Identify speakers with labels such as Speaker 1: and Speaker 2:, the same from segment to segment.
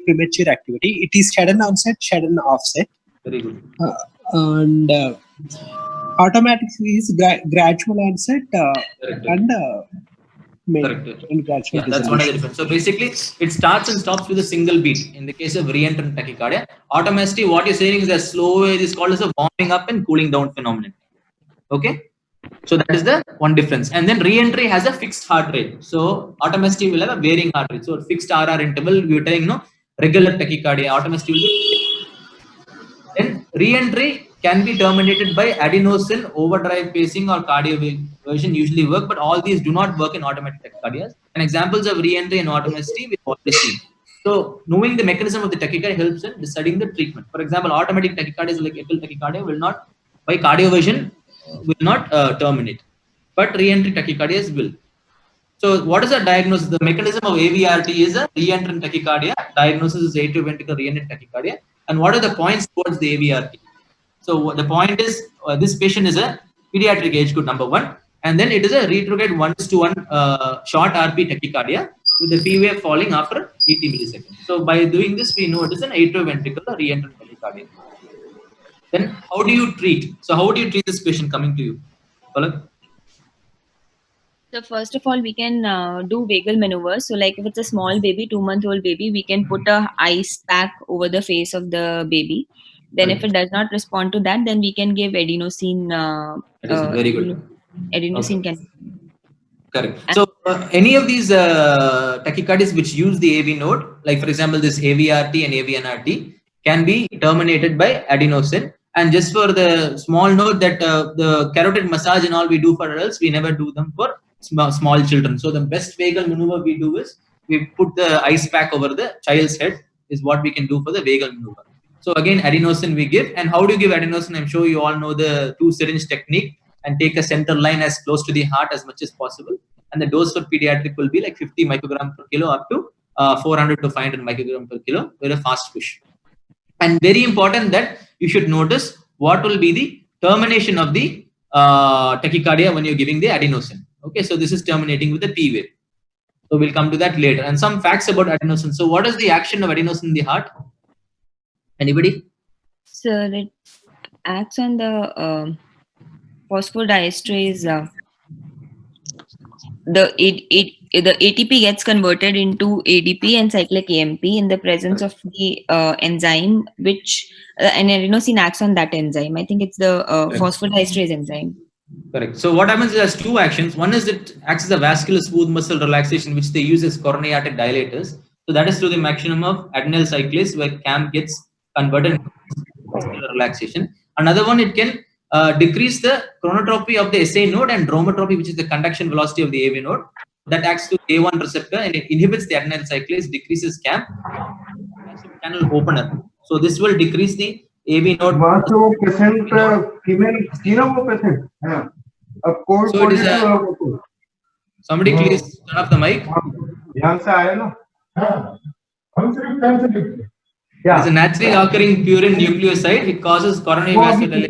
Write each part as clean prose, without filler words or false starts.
Speaker 1: premature activity. It is sudden onset, sudden offset.
Speaker 2: Very good.
Speaker 1: And automatic is gradual onset and
Speaker 2: Correct.
Speaker 1: gradual
Speaker 2: Yeah, that's one of the
Speaker 1: resolution.
Speaker 2: difference. So basically, it starts and stops with a single beat. In the case of reentrant tachycardia, automaticity, what you're saying is that slow wave is called as a warming up and cooling down phenomenon. Okay, so that is the one difference. And then re-entry has a fixed heart rate. So automaticity will have a varying heart rate. So fixed RR interval, we are telling regular tachycardia. Automaticity will be. Then re-entry can be terminated by adenosine, overdrive pacing, or cardioversion usually work, but all these do not work in automatic tachycardias. And examples of re-entry and automaticity we've already seen. So knowing the mechanism of the tachycardia helps in deciding the treatment. For example, automatic tachycardias like epical tachycardia will not, by cardioversion, will not terminate, but re-entry tachycardias will. So what is the diagnosis? The mechanism of AVRT is a reentrant tachycardia. Diagnosis is atrioventricular reentrant tachycardia. And what are the points towards the AVRT? So the point is this patient is a pediatric age group number 1, and then it is a retrograde 1:1 short RP tachycardia with the P wave falling after 80 milliseconds. So by doing this, we know it is an atrioventricular reentrant tachycardia. Then how do you treat? So how do you treat this patient coming to you? Palak?
Speaker 3: So first of all, we can do vagal maneuvers. So like if it's a small baby, 2-month-old baby, we can put a ice pack over the face of the baby. Then if it does not respond to that, then we can give adenosine.
Speaker 2: Very good.
Speaker 3: Adenosine
Speaker 2: Okay.
Speaker 3: can.
Speaker 2: Correct. So any of these tachycardias which use the AV node, like for example this AVRT and AVNRT, can be terminated by adenosine. And just for the small note that the carotid massage and all we do for adults, we never do them for small children. So the best vagal maneuver we do is we put the ice pack over the child's head is what we can do for the vagal maneuver. So again, adenosine we give. And how do you give adenosine? I'm sure you all know the 2 syringe technique, and take a center line as close to the heart as much as possible. And the dose for pediatric will be like 50 microgram per kilo up to 400 to 500 microgram per kilo with a fast push. And very important that you should notice what will be the termination of the tachycardia when you're giving the adenosine. Okay, so this is terminating with the P wave. So we'll come to that later. And some facts about adenosine. So what is the action of adenosine in the heart? Anybody?
Speaker 3: So it acts on the phosphodiesterase. The ATP gets converted into ADP and cyclic AMP in the presence of the enzyme, which and adenosine acts on that enzyme. I think it's the phosphodiesterase enzyme.
Speaker 2: Correct. So what happens is there's 2 actions. One is it acts as a vascular smooth muscle relaxation, which they use as coronary artery dilators. So that is through the mechanism of adenyl cyclase, where CAMP gets converted into muscular relaxation. Another one, it can decrease the chronotropy of the SA node and dromotropy, which is the conduction velocity of the AV node. That acts to A1 receptor and it inhibits the adenyl cyclase, decreases CAMP, channel opener. So this will decrease the AV node.
Speaker 4: Patient female patient.
Speaker 2: So it is somebody please turn off the mic. It's a naturally occurring purine nucleoside. It causes coronary vascular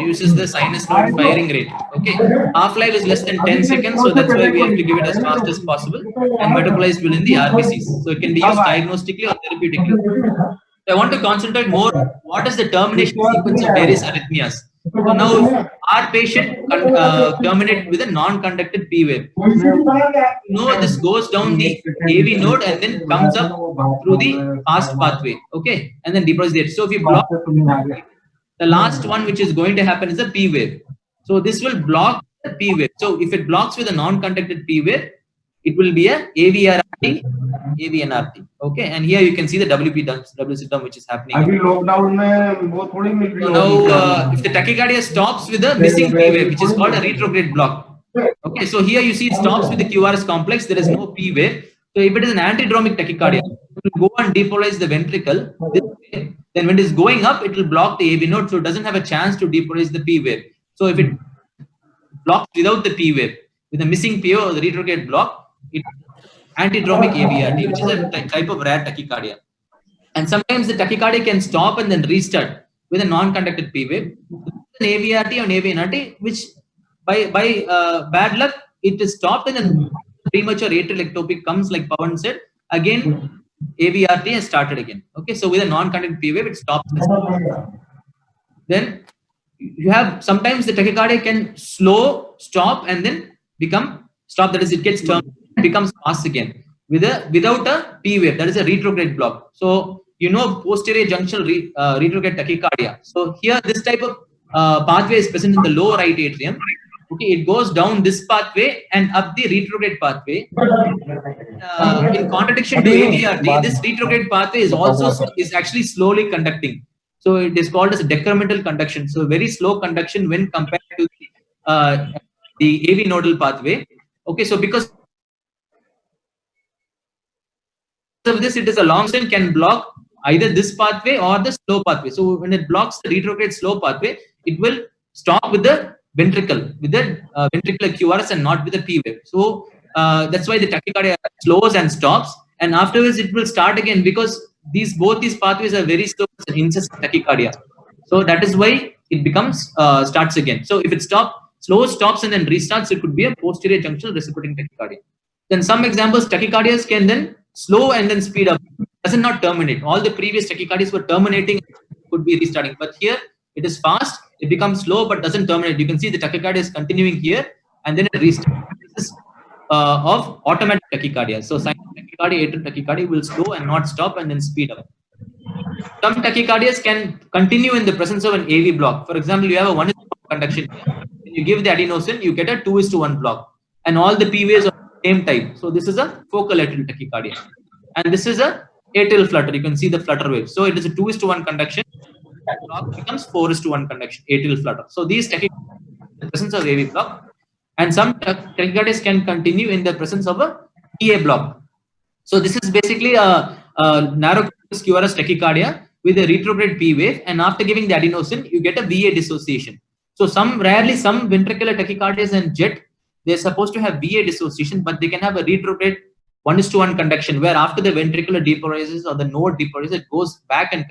Speaker 2: uses the sinus node firing rate. Okay, half-life is less than 10 seconds, so that's why we have to give it as fast as possible and metabolized within the RBCs. So it can be used diagnostically or therapeutically. So I want to concentrate more. What is the termination sequence of various arrhythmias? So now our patient terminate with a non-conducted P wave. No, this goes down the AV node and then comes up through the fast pathway. Okay, and then deposits it. So if you block the last one, which is going to happen is a P wave. So this will block the P wave. So if it blocks with a non-conducted P wave, it will be a AVRT, AVNRT. Okay, and here you can see the WP term which is happening. So now, if the tachycardia stops with a missing P wave, which is called a retrograde block. Okay, so here you see it stops with the QRS complex. There is no P wave. So if it is an antidromic tachycardia, it will go and depolarize the ventricle. Then when it is going up, it will block the AV node, so it doesn't have a chance to depolarize the P wave. So if it blocks without the P wave, with a missing P wave or the retrograde block, it antidromic AVRT, which is a type of rare tachycardia. And sometimes the tachycardia can stop and then restart with a non-conducted P wave. An AVRT or an AVNRT, which by bad luck, it is stopped and then premature atrial ectopy comes, like Pawan said. Again, AVRT has started again. Okay, so with a non-conductive P wave, it stops. Then you have sometimes the tachycardia can slow, stop, and then become stop. That is, it gets turned, becomes fast again without a P wave. That is a retrograde block. So you know posterior junctional retrograde tachycardia. So here this type of pathway is present in the lower right atrium. Okay, it goes down this pathway and up the retrograde pathway. In contradiction to AVRT, this retrograde pathway is actually slowly conducting. So it is called as decremental conduction. So very slow conduction when compared to the AV nodal pathway. Okay, so because of this, it is a long stent can block either this pathway or the slow pathway. So when it blocks the retrograde slow pathway, it will stop with the ventricle, with the ventricular QRS and not with the P wave. So that's why the tachycardia slows and stops, and afterwards it will start again because both these pathways are very slow and incessant tachycardia. So that is why it becomes starts again. So if it stops and then restarts, it could be a posterior junctional reciprocating tachycardia. Then some examples, tachycardias can then slow and then speed up. Does not terminate. All the previous tachycardias were terminating, could be restarting, but here it is fast. It becomes slow but doesn't terminate. You can see the tachycardia is continuing here and then it restarts. This is of automatic tachycardia. So silent tachycardia, atrial tachycardia will slow and not stop and then speed up. Some tachycardias can continue in the presence of an AV block. For example, you have a 1:1 conduction here. When you give the adenosine, you get a 2:1 block, and all the P waves are the same type. So this is a focal atrial tachycardia, and this is a atrial flutter. You can see the flutter wave. So it is a 2:1 conduction. That block becomes 4:1 conduction, atrial flutter. So these tachycardias in the presence of AV block, and some tachycardias can continue in the presence of a PA block. So this is basically a narrow QRS tachycardia with a retrograde P wave, and after giving the adenosine, you get a VA dissociation. So rarely some ventricular tachycardias and jet, they're supposed to have VA dissociation, but they can have a retrograde 1:1 conduction, where after the ventricular depolarizes or the node depolarizes, it goes back and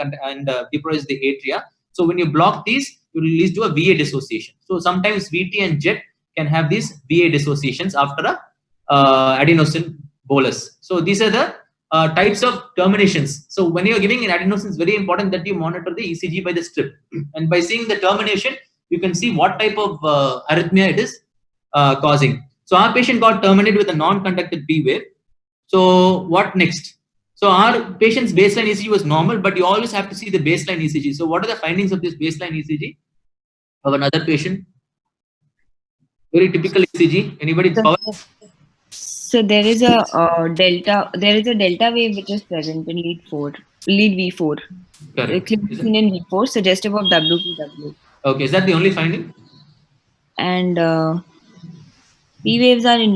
Speaker 2: depolarizes the atria. So when you block these, you will lead to a VA dissociation. So sometimes VT and jet can have these VA dissociations after a adenosine bolus. So these are the types of terminations. So when you are giving an adenosine, it's very important that you monitor the ECG by the strip, and by seeing the termination, you can see what type of arrhythmia it is causing. So our patient got terminated with a non-conductive P wave. So what next? So our patient's baseline ECG was normal, but you always have to see the baseline ECG. So what are the findings of this baseline ECG of another patient? Very typical ECG. Anybody?
Speaker 3: So there is a delta. There is a delta wave which is present in lead V4.
Speaker 2: Correct.
Speaker 3: Clearly seen in V4, suggestive of WPW.
Speaker 2: Okay, is that the only finding?
Speaker 3: And P waves are in.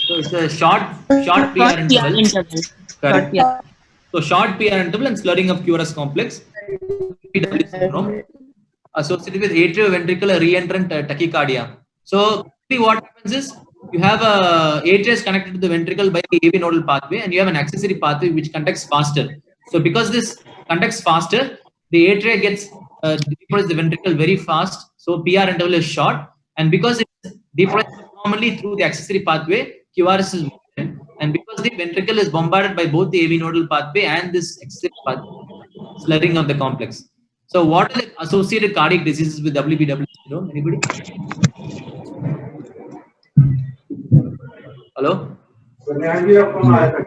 Speaker 2: So it's a short PR interval. Correct. So short PR interval and slurring of QRS complex. PW syndrome associated with atrioventricular reentrant tachycardia. So what happens is you have a atria is connected to the ventricle by the AV nodal pathway, and you have an accessory pathway which conducts faster. So because this conducts faster, the atria gets depolarizes the ventricle very fast. So PR interval is short, and because it depolarizes normally through the accessory pathway, QRS is movement, and because the ventricle is bombarded by both the AV nodal pathway and this accessory pathway, slurring of the complex. So what are the associated cardiac diseases with WPW syndrome? Anybody? Hello?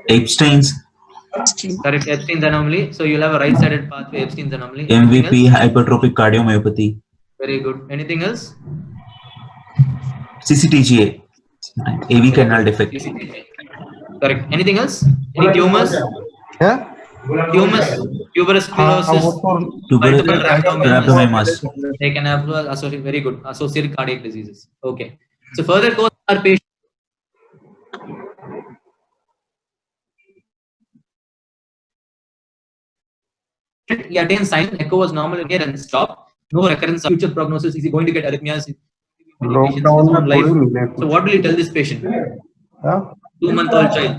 Speaker 5: Epstein's.
Speaker 2: Correct, Epstein's anomaly. So you'll have a right-sided pathway, Epstein's anomaly.
Speaker 5: MVP, hypertrophic cardiomyopathy.
Speaker 2: Very good. Anything else?
Speaker 5: CCTGA, AV canal defect.
Speaker 2: CCTG. Correct. Anything else? Any tumors?
Speaker 4: Yeah.
Speaker 2: Tumors, tuberous sclerosis, multiple rhabdomyomas. They can have associated, very good, associated cardiac diseases. Okay. So further course, our patient. He attained silent echo was normal here and stopped. No recurrence. Future prognosis. Is he going to get arrhythmias? So what will you tell this patient? 2-month-old child.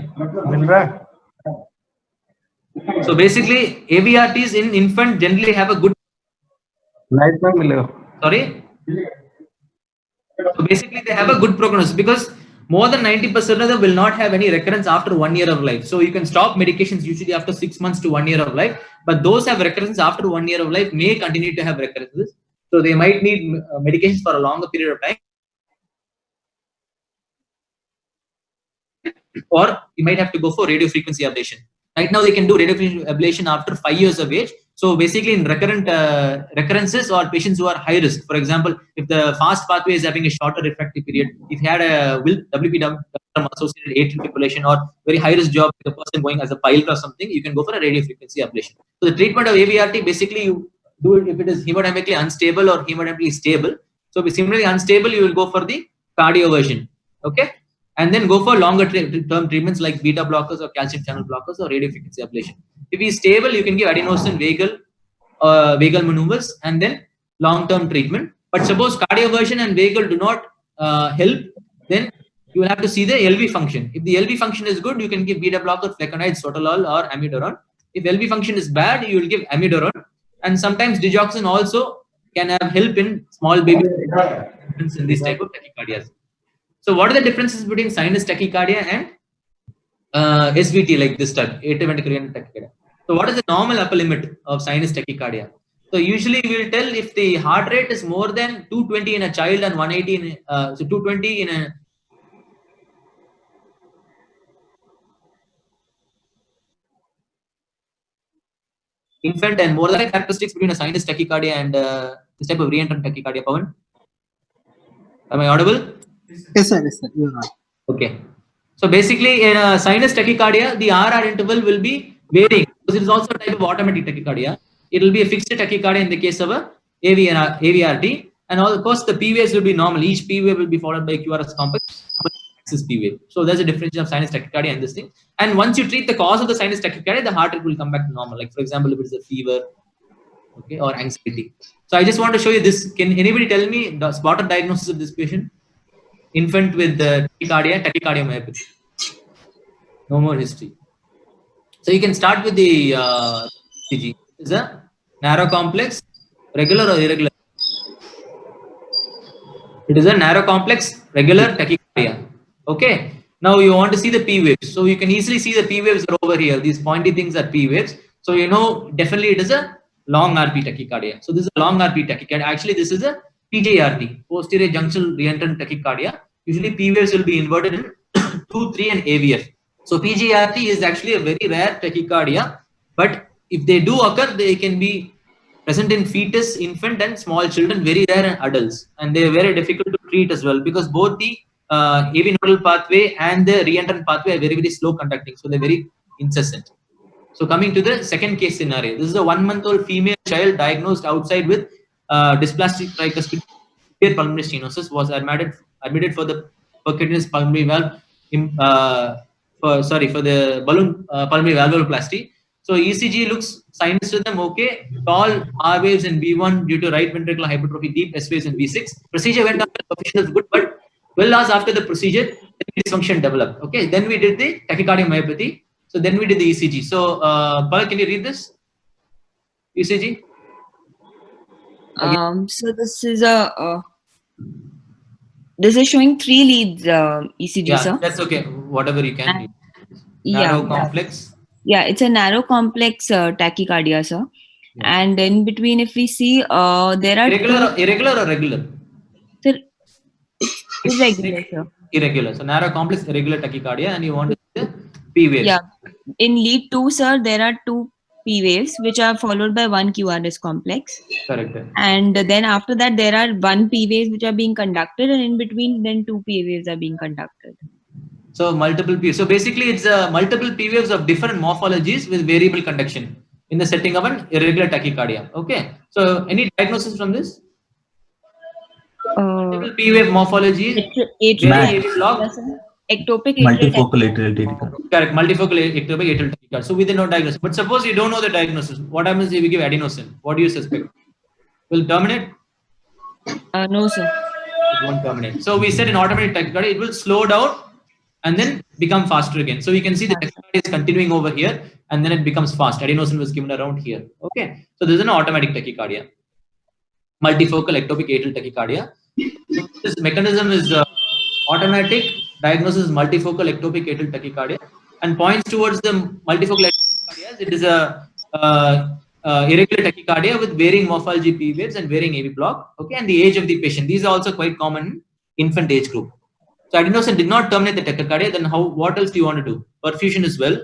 Speaker 2: So basically, AVRTs in infant generally have a good. Sorry. So basically, they have a good prognosis because More than 90% of them will not have any recurrence after 1 year of life. So you can stop medications usually after 6 months to 1 year of life, but those have recurrence after 1 year of life may continue to have recurrences. So they might need medications for a longer period of time, or you might have to go for radio frequency ablation. Right now they can do radio frequency ablation after 5 years of age. So basically in recurrences or patients who are high risk, for example, if the fast pathway is having a shorter refractory period, if you had a WPW associated atrial fibrillation or very high risk job, the person going as a pilot or something, you can go for a radio frequency ablation. So the treatment of AVRT, basically you do it if it is hemodynamically unstable or hemodynamically stable. So similarly unstable, you will go for the cardioversion. Okay. And then go for longer term treatments like beta blockers or calcium channel blockers or radio frequency ablation. If he is stable, you can give adenosine vagal maneuvers and then long term treatment. But suppose cardioversion and vagal do not help, then you will have to see the LV function. If the LV function is good, you can give beta blocker, flecainide, sotalol, or amiodarone. If LV function is bad, you will give amiodarone. And sometimes digoxin also can have help in small baby in this type of tachycardias. So what are the differences between sinus tachycardia and SVT, like this type, atrial ventricular tachycardia? So what is the normal upper limit of sinus tachycardia? So usually we will tell if the heart rate is more than 220 in a child and 180 in so 220 in a infant, and more than characteristics between a sinus tachycardia and this type of reentrant tachycardia. Pawan, am I audible?
Speaker 1: Yes, sir. Yes, sir. You are right.
Speaker 2: Okay. So basically in a sinus tachycardia, the RR interval will be varying because it is also a type of automatic tachycardia. It will be a fixed tachycardia in the case of a AVRT, and of course the P waves will be normal. Each P wave will be followed by QRS complex axis P wave. So there's a difference of sinus tachycardia and this thing. And once you treat the cause of the sinus tachycardia, the heart rate will come back to normal. Like for example, if it is a fever, okay, or anxiety. So I just want to show you this. Can anybody tell me the spotted diagnosis of this patient? Infant with tachycardiomyopathy. No more history. So you can start with the ECG. Is a narrow complex, regular or irregular? It is a narrow complex, regular tachycardia. Okay. Now you want to see the P waves. So you can easily see the P waves are over here. These pointy things are P waves. So you know definitely it is a long RP tachycardia. So this is a long RP tachycardia. Actually, this is a PJRT, posterior junctional reentrant tachycardia. Usually P waves will be inverted in 2, 3 and AVF. So PJRT is actually a very rare tachycardia, but if they do occur, they can be present in fetus, infant and small children, very rare in adults, and they are very difficult to treat as well because both the AV nodal pathway and the reentrant pathway are very, very slow conducting, so they're very incessant. So coming to the second case scenario, this is a 1-month-old female child diagnosed outside with dysplastic tricuspid pulmonary stenosis, was admitted for the percutaneous pulmonary valve, for the balloon pulmonary valvuloplasty. So ECG looks sinus rhythm okay, tall R waves in V1 due to right ventricular hypertrophy, deep S waves in V6. Procedure went on, coefficient was good, but 12 hours after the procedure, dysfunction developed. Okay, then we did the tachycardiomyopathy. So then we did the ECG. So, Paul, can you read this? ECG?
Speaker 3: So this is this is showing 3 leads ECG,
Speaker 2: Yeah,
Speaker 3: sir.
Speaker 2: that's okay. Whatever you can read.
Speaker 3: Yeah,
Speaker 2: Narrow complex.
Speaker 3: yeah, it's a narrow complex tachycardia, sir.
Speaker 2: Yeah.
Speaker 3: And in between, if we see, there are
Speaker 2: Irregular or regular?
Speaker 3: Irregular, sir.
Speaker 2: Irregular. So narrow complex irregular tachycardia, and you want to see the P waves.
Speaker 3: Yeah. In lead 2, sir, there are 2 P waves which are followed by 1 QRS complex.
Speaker 2: Correct.
Speaker 3: And then after that, there are 1 P waves which are being conducted, and in between, then 2 P waves are being conducted.
Speaker 2: So multiple P. So basically, it's multiple P waves of different morphologies with variable conduction in the setting of an irregular tachycardia. Okay. So any diagnosis from this? Multiple P wave morphology.
Speaker 3: Ectopic
Speaker 5: Multifocal atrial tachycardia.
Speaker 2: Correct. Multifocal ectopic atrial tachycardia. So we did not diagnose. But suppose you don't know the diagnosis. What happens if we give adenosine? What do you suspect? Will terminate?
Speaker 3: No, sir.
Speaker 2: It won't terminate. So we said in automatic tachycardia, it will slow down and then become faster again. So we can see the tachycardia is continuing over here and then it becomes fast. Adenosine was given around here. Okay. So this is an automatic tachycardia. Multifocal ectopic atrial tachycardia. This mechanism is automatic diagnosis is multifocal ectopic atrial tachycardia and points towards the multifocal tachycardia. It is a irregular tachycardia with varying morphology P waves and varying AV block. Okay, and the age of the patient. These are also quite common in infant age group. So adenosine did not terminate the tachycardia. Then what else do you want to do? Perfusion as well.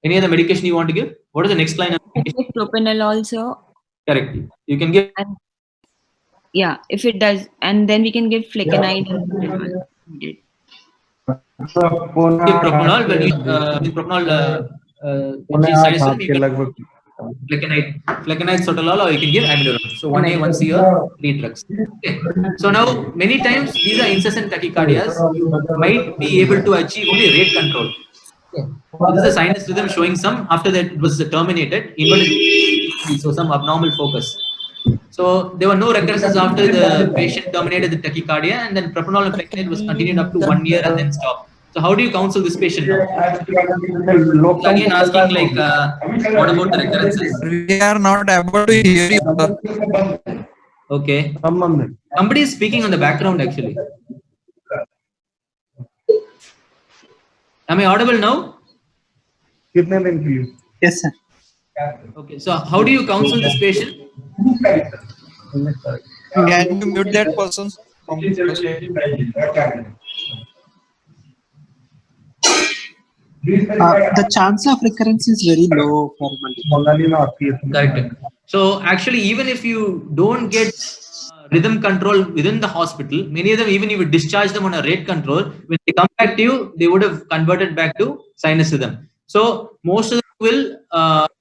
Speaker 2: Any other medication you want to give? What is the next line of medication?
Speaker 3: Propranolol also.
Speaker 2: Correct. You can give.
Speaker 3: And yeah, if it does, and then we can give flecainide.
Speaker 2: Give propranolol when you propranolol flecainide sotalol, or you can give amiodarone. So 1A, 1C or 3 drugs. Okay. So now many times these are incessant tachycardias. You might be able to achieve only rate control. Okay. So this is a sinus rhythm showing some. After that it was terminated. Inverted, so some abnormal focus. So there were no recurrences after the patient terminated the tachycardia, and then propranolol and flecainide was continued up to 1 year and then stopped. So how do you counsel this patient now? So again asking like, what about the recurrences?
Speaker 1: We are not able to hear you.
Speaker 2: Okay. Somebody is speaking on the background actually. Am I audible now?
Speaker 1: Yes, sir.
Speaker 2: Okay. So how do you counsel this patient?
Speaker 1: Can you mute that person? The chance of recurrence is very low for multiple.
Speaker 2: Correct. So actually, even if you don't get rhythm control within the hospital, many of them, even if you discharge them on a rate control, when they come back to you, they would have converted back to sinus rhythm. So most of them will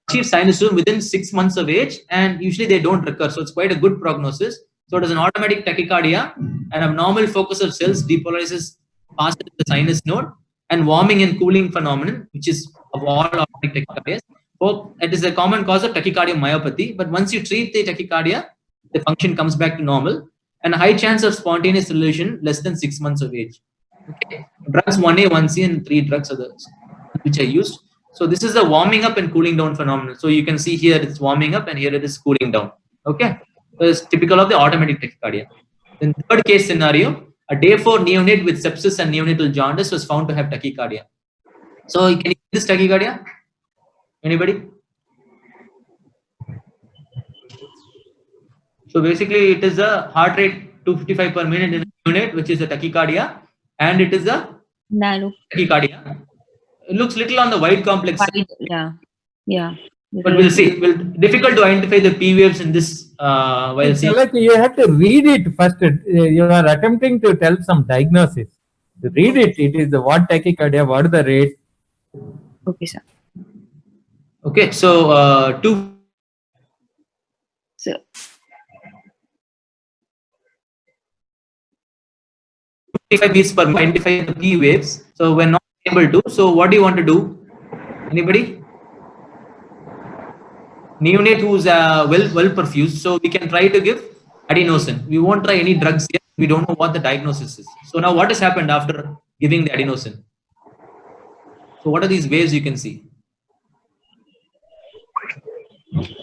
Speaker 2: achieve sinus rhythm within 6 months of age, and usually they don't recur. So it's quite a good prognosis. So it is an automatic tachycardia, an abnormal focus of cells depolarizes past the sinus node, and warming and cooling phenomenon, which is of all automatic tachycardias. So it is a common cause of tachycardiomyopathy. But once you treat the tachycardia, the function comes back to normal, and a high chance of spontaneous resolution less than 6 months of age. Okay. Drugs 1A, 1C, and 3 drugs are the which are used. So this is the warming up and cooling down phenomenon. So you can see here it's warming up and here it is cooling down. Okay. So it's typical of the automatic tachycardia. In third case scenario, a day 4 neonate with sepsis and neonatal jaundice was found to have tachycardia. So can you see this tachycardia? Anybody? So basically it is a heart rate 255 per minute in a neonate, which is a tachycardia, and it is a
Speaker 3: Nano.
Speaker 2: tachycardia. It looks little on the wide complex side.
Speaker 3: Yeah.
Speaker 2: But we'll see. Difficult to identify the P waves in this while seeing.
Speaker 6: Like you have to read it first. You are attempting to tell some diagnosis. Read it. It is the what tachycardia, what is the rate.
Speaker 3: Okay, sir.
Speaker 2: Okay, so 255 beats per minute, identify the P waves. So we're not able to. So what do you want to do? Anybody? Neonate who's well perfused, so we can try to give adenosine. We won't try any drugs yet. We don't know what the diagnosis is. So now what has happened after giving the adenosine? So what are these waves you can see?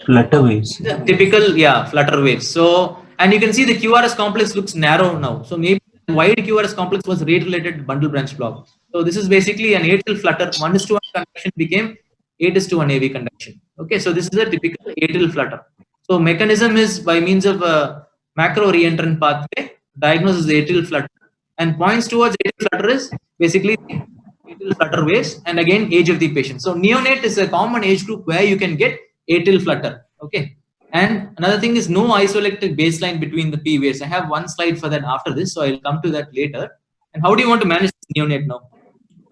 Speaker 5: Flutter waves.
Speaker 2: Typical, yeah, flutter waves. So, and you can see the QRS complex looks narrow now. So maybe the wide QRS complex was rate related bundle branch block. So this is basically an atrial flutter. 1:1 conduction became 8:1 AV conduction. Okay, so this is a typical atrial flutter. So mechanism is by means of a macro reentrant pathway. Diagnosis is atrial flutter, and points towards atrial flutter is basically atrial flutter waves, and again age of the patient. So neonate is a common age group where you can get atrial flutter. Okay, and another thing is no isoelectric baseline between the P waves. I have one slide for that after this, so I'll come to that later. And how do you want to manage this neonate now?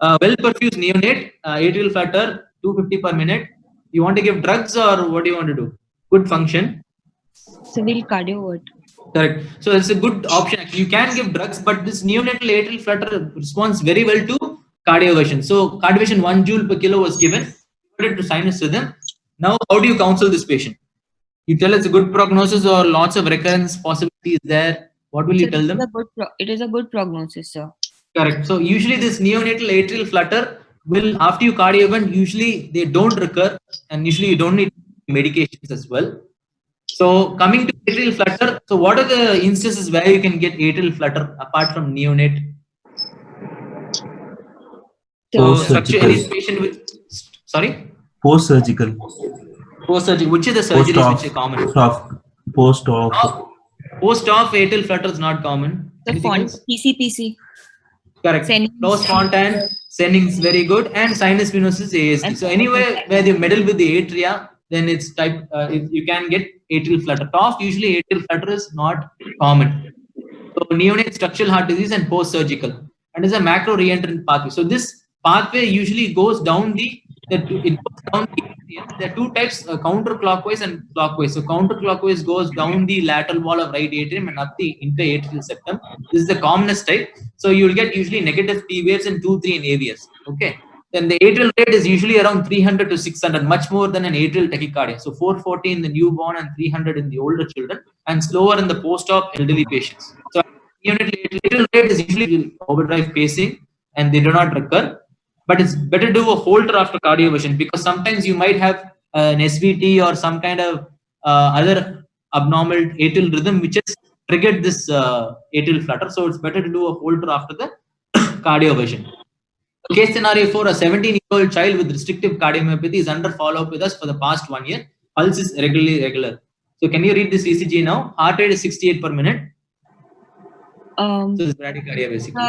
Speaker 2: Well perfused neonate, atrial flutter, 250 per minute. You want to give drugs or what do you want to do? Good function.
Speaker 3: Civil cardio what?
Speaker 2: Correct. So it's a good option. Actually, you can give drugs, but this neonatal atrial flutter responds very well to cardioversion. So cardioversion 1 joule per kilo was given to sinus rhythm. Now, how do you counsel this patient? You tell us a good prognosis or lots of recurrence possibilities there. What will you tell them?
Speaker 3: It is a good prognosis, sir.
Speaker 2: Correct. So usually this neonatal atrial flutter will, after you cardio event, usually they don't recur, and usually you don't need medications as well. So coming to atrial flutter, so what are the instances where you can get atrial flutter apart from neonate? So
Speaker 5: Post
Speaker 2: structure in
Speaker 5: surgical.
Speaker 2: this patient with, sorry,
Speaker 5: Post surgical.
Speaker 2: post surgery. Which is the
Speaker 5: Post
Speaker 2: surgeries which are common?
Speaker 5: off. Post off.
Speaker 2: Post off atrial flutter is not common.
Speaker 3: The
Speaker 2: Anything
Speaker 3: font
Speaker 2: else?
Speaker 3: PCPC.
Speaker 2: Correct.
Speaker 3: Sending-
Speaker 2: Close Fontan, sending is very good, and sinus venosus ASD.
Speaker 3: And-
Speaker 2: So anywhere where they meddle with the atria, then it's type you can get atrial flutter. TOF usually atrial flutter is not common. So neonate structural heart disease and post surgical, and is a macro reentrant pathway. So this pathway usually goes down it goes down the atrium. There are two types, counterclockwise and clockwise. So counterclockwise goes down the lateral wall of right atrium and up the interatrial septum. This is the commonest type. So you will get usually negative P waves and 2-3 in AVS. Okay. Then the atrial rate is usually around 300 to 600, much more than an atrial tachycardia. So 440 in the newborn and 300 in the older children, and slower in the post-op elderly patients. So atrial rate is usually overdrive pacing, and they do not recur. But it's better to do a Holter after cardioversion, because sometimes you might have an SVT or some kind of other abnormal atrial rhythm which has triggered this atrial flutter. So it's better to do a Holter after the cardioversion. Case scenario 4, a 17-year-old child with restrictive cardiomyopathy is under follow-up with us for the past 1 year. Pulse is regular. So can you read this ECG now? Heart rate is 68 per minute. So this is bradycardia basically.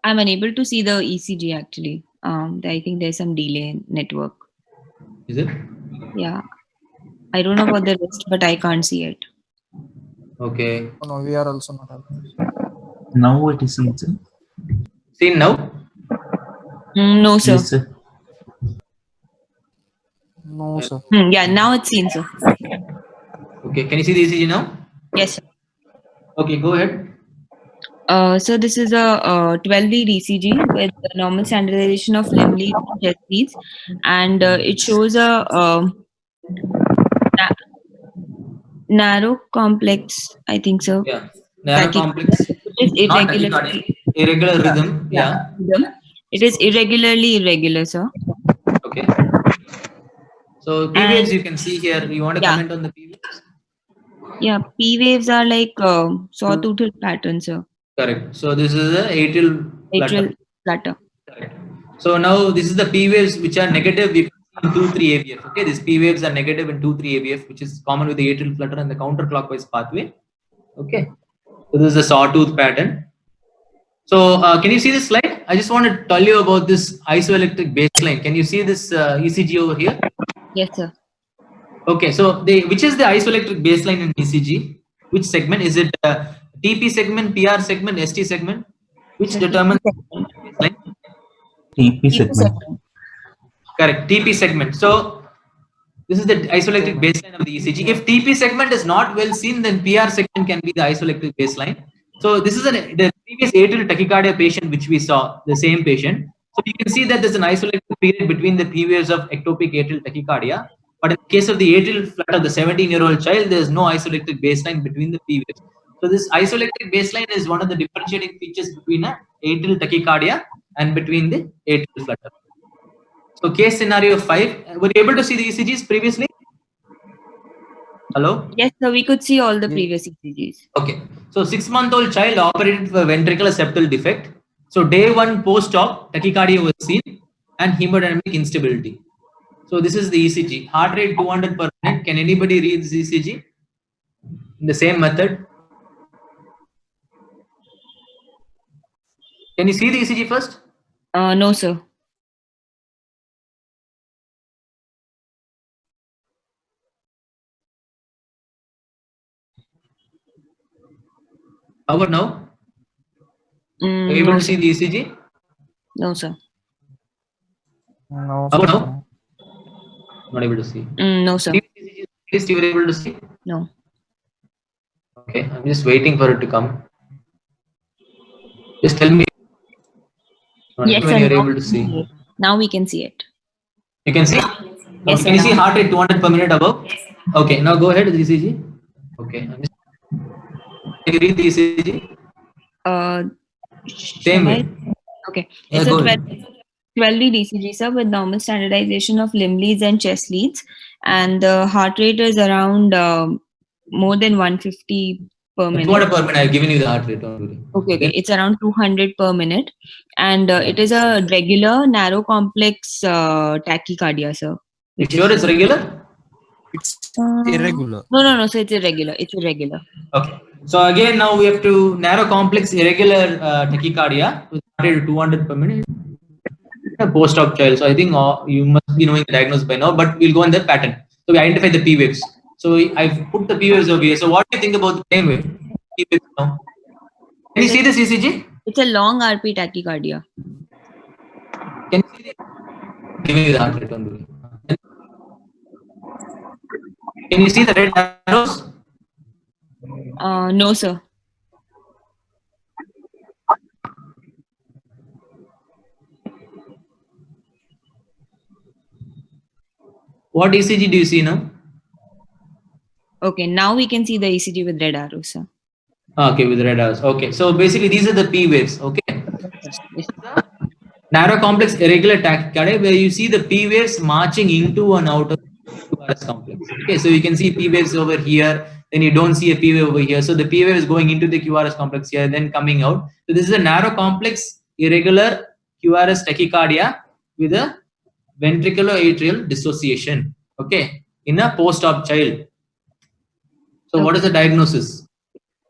Speaker 3: I'm unable to see the ECG actually. I think there's some delay in network.
Speaker 2: Is it?
Speaker 3: Yeah. I don't know about the rest, but I can't see it.
Speaker 2: Okay.
Speaker 1: No, we are also not having.
Speaker 5: Now it is seen, sir.
Speaker 2: Seen now?
Speaker 3: No, sir.
Speaker 5: Yes, sir.
Speaker 1: No, sir.
Speaker 3: Yeah, now it's seen, sir.
Speaker 2: Okay. Can you see the ECG now?
Speaker 3: Yes, sir.
Speaker 2: Okay, go ahead.
Speaker 3: So this is a 12-lead ECG with the normal standardization of limb leads and chest leads, and it shows a narrow complex, I think so.
Speaker 2: Yeah. Narrow complex.
Speaker 3: It is
Speaker 2: Not
Speaker 3: irregular.
Speaker 2: tachycardia. Irregular rhythm. Yeah.
Speaker 3: Rhythm. It is irregularly irregular, sir.
Speaker 2: Okay. So P waves you can see here. You want to comment on the P waves?
Speaker 3: Yeah, P waves are like sawtooth pattern, sir.
Speaker 2: Correct. So this is the atrial
Speaker 3: Atrial flutter.
Speaker 2: Correct. So now this is the P waves which are negative in 2-3 AVF. Okay, these P waves are negative in 2-3 AVF, which is common with the atrial flutter and the counterclockwise pathway. Okay. So this is the sawtooth pattern. So can you see this slide? I just want to tell you about this isoelectric baseline. Can you see this ECG over here?
Speaker 3: Yes, sir.
Speaker 2: Okay. So which is the isoelectric baseline in ECG? Which segment is it? TP segment, PR segment, ST segment? Which determines baseline?
Speaker 5: TP segment.
Speaker 2: Correct, TP segment. So this is the isoelectric baseline of the ECG. If TP segment is not well seen, then PR segment can be the isoelectric baseline. So this is the previous atrial tachycardia patient which we saw, the same patient. So you can see that there's an isoelectric period between the P waves of ectopic atrial tachycardia. But in the case of the atrial flutter, the 17-year-old child, there is no isoelectric baseline between the P waves. So this isoelectric baseline is one of the differentiating features between a atrial tachycardia and between the atrial flutter. So case scenario 5, were you able to see the ECGs previously? Hello?
Speaker 3: Yes, sir. We could see all the previous ECGs.
Speaker 2: Okay. So 6-month-old child operated for ventricular septal defect. So day 1 post-op, tachycardia was seen and hemodynamic instability. So this is the ECG. Heart rate 200 per minute. Can anybody read this ECG in the same method? Can you see the ECG first?
Speaker 3: No, sir.
Speaker 2: How about now? Are you able
Speaker 3: No,
Speaker 2: to see
Speaker 3: sir.
Speaker 2: the ECG?
Speaker 3: No, sir.
Speaker 1: No,
Speaker 2: How about
Speaker 1: sir.
Speaker 2: now? Not able to see.
Speaker 3: No, sir.
Speaker 2: At least you were able to see.
Speaker 3: No.
Speaker 2: Okay, I'm just waiting for it to come. Just tell me
Speaker 3: Yes,
Speaker 2: when
Speaker 3: sir.
Speaker 2: you're able to see.
Speaker 3: Now we can see it.
Speaker 2: You can see?
Speaker 3: Yes,
Speaker 2: Okay, can you
Speaker 3: sir,
Speaker 2: see
Speaker 3: now.
Speaker 2: heart rate 200 per minute above? Okay, now go ahead with the ECG. Okay, can you read the ECG? Same
Speaker 3: Shall
Speaker 2: way.
Speaker 3: I? Okay.
Speaker 2: Yeah,
Speaker 3: It's a
Speaker 2: go
Speaker 3: 12-lead ECG, sir, with normal standardization of limb leads and chest leads. And the heart rate is around more than 150 per minute.
Speaker 2: 200 per minute. I've given you the heart rate. Don't worry.
Speaker 3: Okay. It's around 200 per minute, and it is a regular narrow complex tachycardia, sir.
Speaker 2: You sure it's regular?
Speaker 1: It's irregular.
Speaker 3: No. So it's irregular. It's irregular.
Speaker 2: Okay. So again, now we have to narrow complex irregular tachycardia with heart rate of 200 per minute. A post-op child. So I think you must be knowing the diagnosis by now, but we'll go in the pattern. So we identify the P waves. So I've put the P waves over here. So what do you think about the plane wave? P waves now. Can you see this ECG?
Speaker 3: It's a long RP tachycardia.
Speaker 2: Can you see this? Give me the heart rate. Don't worry. Can you see the red arrows?
Speaker 3: No, sir.
Speaker 2: What ECG do you see now?
Speaker 3: Okay, now we can see the ECG with red arrows, sir.
Speaker 2: Okay, with red arrows. Okay, so basically these are the P waves. Okay, narrow complex irregular tachycardia where you see the P waves marching into and out of the QRS complex. Okay, so you can see P waves over here, then you don't see a P wave over here. So the P wave is going into the QRS complex here, then coming out. So this is a narrow complex irregular QRS tachycardia with a ventricular atrial dissociation. Okay, in a post-op child. So what is the diagnosis?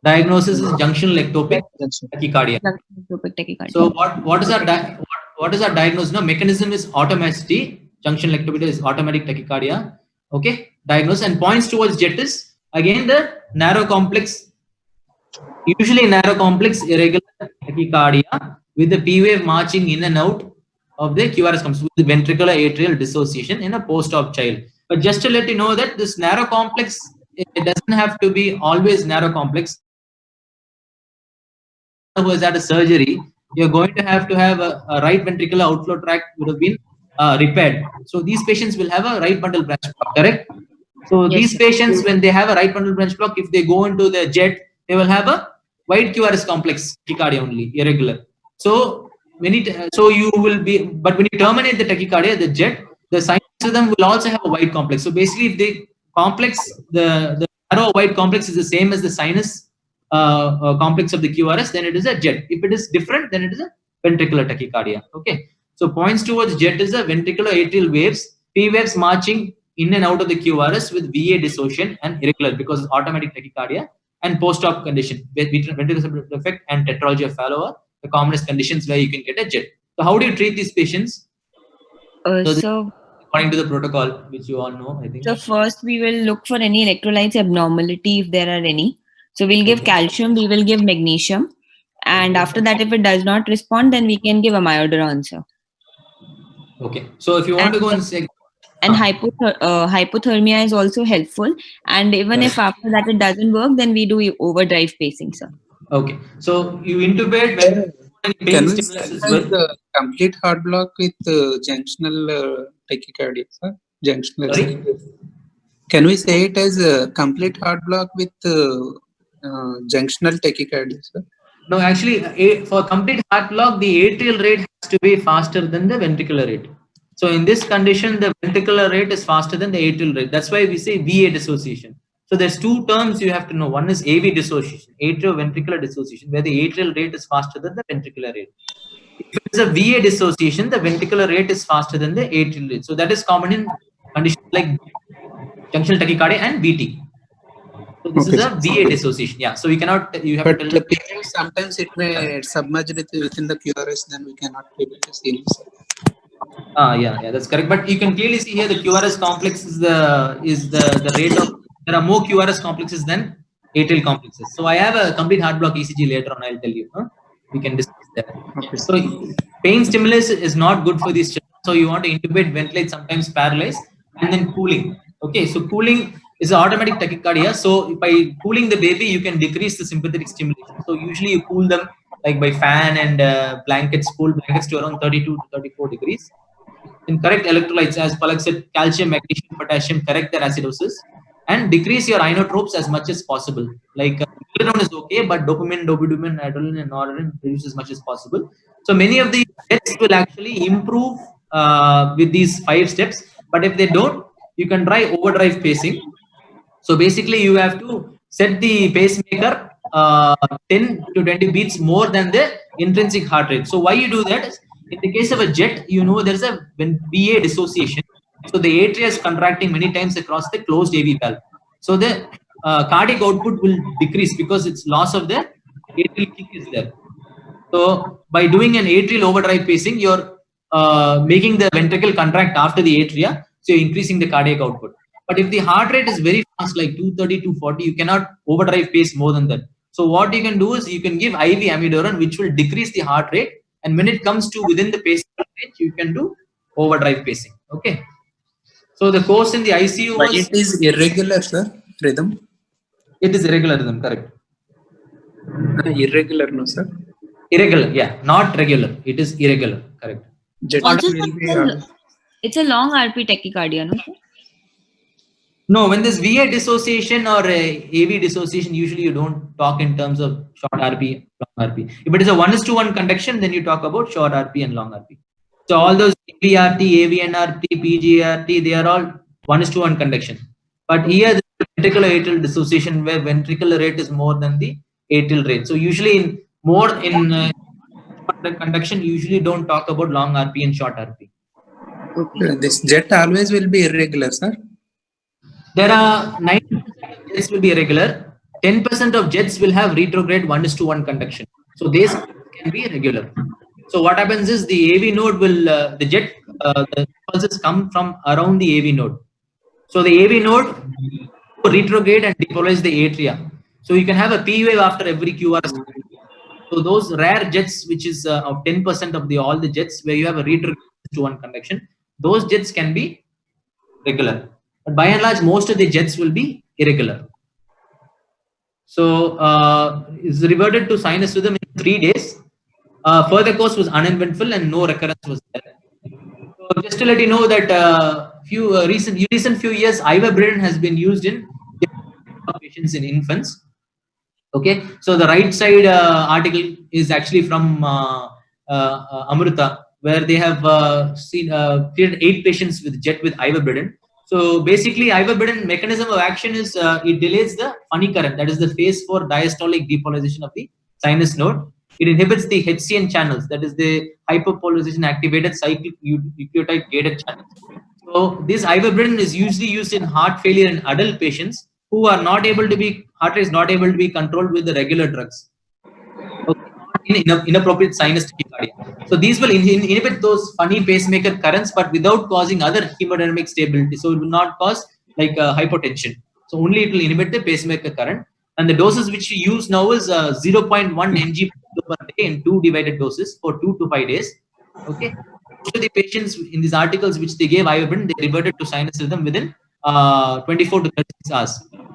Speaker 2: Diagnosis is junctional ectopic tachycardia. So what is our diagnosis? No, mechanism is automaticity. Junctional ectopic is automatic tachycardia. Okay, diagnosis and points towards jet is again the narrow complex, usually narrow complex irregular tachycardia with the P wave marching in and out of the QRS comes with the ventricular atrial dissociation in a post-op child. But just to let you know that this narrow complex, it doesn't have to be always narrow complex. Who has had a surgery, you're going to have a right ventricular outflow tract would have been repaired. So these patients will have a right bundle branch block, correct? So these patients, when they have a right bundle branch block, if they go into the jet, they will have a wide QRS complex tachycardia only, irregular. So when you will be, but when you terminate the tachycardia, the jet, the sinus rhythm will also have a wide complex. So basically, if the complex, the narrow wide complex is the same as the sinus complex of the QRS, then it is a jet. If it is different, then it is a ventricular tachycardia. Okay. So points towards jet is a ventricular atrial waves, P waves marching in and out of the QRS with VA dissociation and irregular because it's automatic tachycardia and post-op condition, ventricular effect and tetralogy of Fallot are the commonest conditions where you can get a jet. So how do you treat these patients?
Speaker 3: So
Speaker 2: according to the protocol, which you all know, I think.
Speaker 3: So first we will look for any electrolytes abnormality if there are any. So we'll give calcium, we will give magnesium, and after that, if it does not respond, then we can give amiodarone, sir.
Speaker 2: Okay. So if you want to go and say.
Speaker 3: And hypothermia is also helpful. And even if after that it doesn't work, then we do overdrive pacing, sir.
Speaker 2: Okay. So you intubate when
Speaker 1: can we say the complete heart block with junctional tachycardia, sir? Junctional.
Speaker 2: Sorry?
Speaker 1: Can we say it as a complete heart block with junctional tachycardia, sir?
Speaker 2: No, actually, for complete heart block, the atrial rate has to be faster than the ventricular rate. So in this condition, the ventricular rate is faster than the atrial rate. That's why we say VA dissociation. So there's two terms you have to know. One is AV dissociation, atrioventricular dissociation, where the atrial rate is faster than the ventricular rate. If it's a VA dissociation, the ventricular rate is faster than the atrial rate. So that is common in conditions like junctional tachycardia and VT. So this is a VA dissociation. Yeah. So you cannot. You have
Speaker 1: but
Speaker 2: to
Speaker 1: tell the sometimes it may submerge within the QRS, then we cannot be able to see it.
Speaker 2: Yeah, that's correct. But you can clearly see here the QRS complex is the rate of. There are more QRS complexes than atrial complexes. So I have a complete heart block ECG later on. I'll tell you. We can discuss that. Okay. So pain stimulus is not good for these children. So you want to intubate, ventilate, sometimes paralyze, and then cooling. Okay. So cooling is an automatic tachycardia. So by cooling the baby, you can decrease the sympathetic stimulation. So usually you cool them like by fan and blankets, cool blankets to around 32 to 34 degrees. In correct electrolytes, as Palak said, calcium, magnesium, potassium, correct their acidosis, and decrease your inotropes as much as possible. Like Milrinone is okay, but dopamine, dobutamine, adrenaline, and noradrenaline reduce as much as possible. So many of the tests will actually improve with these 5 steps. But if they don't, you can try overdrive pacing. So basically, you have to set the pacemaker 10 to 20 beats more than the intrinsic heart rate. So why you do that is, in the case of a jet, you know there's a VA dissociation. So the atria is contracting many times across the closed AV valve. So the cardiac output will decrease because it's loss of the atrial kick is there. So by doing an atrial overdrive pacing, you're making the ventricle contract after the atria, so you're increasing the cardiac output. But if the heart rate is very fast, like 230, 240, you cannot overdrive pace more than that. So what you can do is you can give IV amiodarone, which will decrease the heart rate. And when it comes to within the pacing range, you can do overdrive pacing. Okay. So the course in the ICU
Speaker 1: But
Speaker 2: was,
Speaker 1: it is irregular, sir, rhythm.
Speaker 2: it is irregular rhythm, correct?
Speaker 1: Irregular, no, sir.
Speaker 2: Irregular, yeah, not regular. It is irregular, correct.
Speaker 1: Jet
Speaker 3: Also,
Speaker 1: will be,
Speaker 3: it's a long RP tachycardia, no?
Speaker 2: No, when there's VA dissociation or AV dissociation, usually you don't talk in terms of short RP, long RP. If it is a 1:1 conduction, then you talk about short RP and long RP. So all those AVRT, AVNRT, PGRT, they are all 1:1 conduction. But here the ventricular atrial dissociation where ventricular rate is more than the atrial rate. So usually in conduction, you usually don't talk about long RP and short RP.
Speaker 1: this jet always will be irregular, sir.
Speaker 2: There are 90% of jets will be irregular. 10% of jets will have retrograde 1:1 conduction. So these can be regular. So what happens is the AV node will, the jet, the pulses come from around the AV node. So the AV node will retrograde and depolarize the atria. So you can have a P wave after every QRS. So those rare jets, which is of 10% of all the jets where you have a retrograde to one conduction, those jets can be regular. But by and large, most of the jets will be irregular. So it's reverted to sinus rhythm in 3 days. Further course was uneventful and no recurrence was there. So just to let you know that recent few years, ivermectin has been used in patients in infants. Okay, so the right side article is actually from Amrita, where they have treated 8 patients with jet with ivermectin. So basically, ivermectin mechanism of action is it delays the funny current, that is the phase 4 diastolic depolarization of the sinus node. It inhibits the HCN channels, that is the hyperpolarization activated cyclic nucleotide gated channels. So this ivermectin is usually used in heart failure in adult patients who are not able to be, heart rate is not able to be controlled with the regular drugs. Okay. In inappropriate sinus tachycardia. So these will inhibit those funny pacemaker currents, but without causing other hemodynamic stability. So it will not cause like hypotension. So only it will inhibit the pacemaker current. And the doses which we use now is 0.1 mg per day in 2 divided doses for 2 to 5 days. Okay. Most of the patients in these articles which they gave ivermectin, they reverted to sinus rhythm within 24 to 36 hours.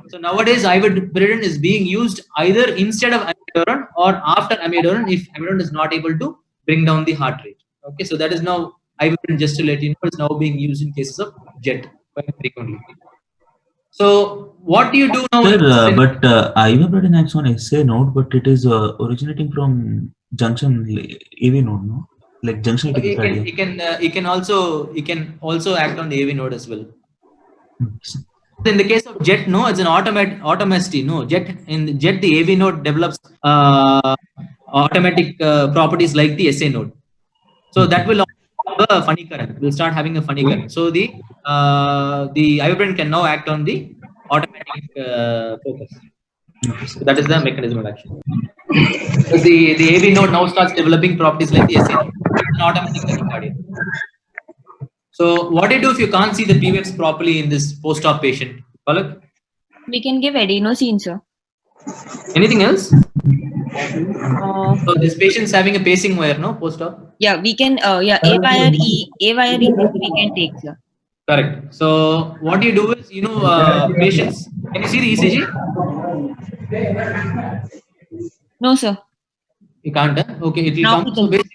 Speaker 2: So nowadays, ivermectin is being used either instead of amiodarone or after amiodarone if amiodarone is not able to bring down the heart rate. Okay, so that is now ivermectin, just to let you know, is now being used in cases of jet quite frequently. So what do you do now?
Speaker 5: Sir, but ivermectin acts on SA node, but it is originating from junction AV node, no? Like junction tachycardia.
Speaker 2: It can also act on the AV node as well. In the case of jet, no, it's an automaticity. No, in jet, the AV node develops automatic properties like the SA node. So that will have a funny current. Will start having a funny current. So the ivermectin can now act on the automatic focus. So that is the mechanism of action. Because the AV node now starts developing properties like the SA node. It's an automatic tachycardia. So what do you do if you can't see the P waves properly in this post-op patient? Palak?
Speaker 3: We can give adenosine, sir.
Speaker 2: Anything else? So this patient's having a pacing wire, no? Post-op?
Speaker 3: Yeah, we can, A wire ECG we can take, sir.
Speaker 2: Correct. So what you do is, patients, can you see the ECG?
Speaker 3: No, sir.
Speaker 2: You can't, huh? Okay, it will
Speaker 3: Now
Speaker 2: come.
Speaker 3: we
Speaker 2: So
Speaker 3: can.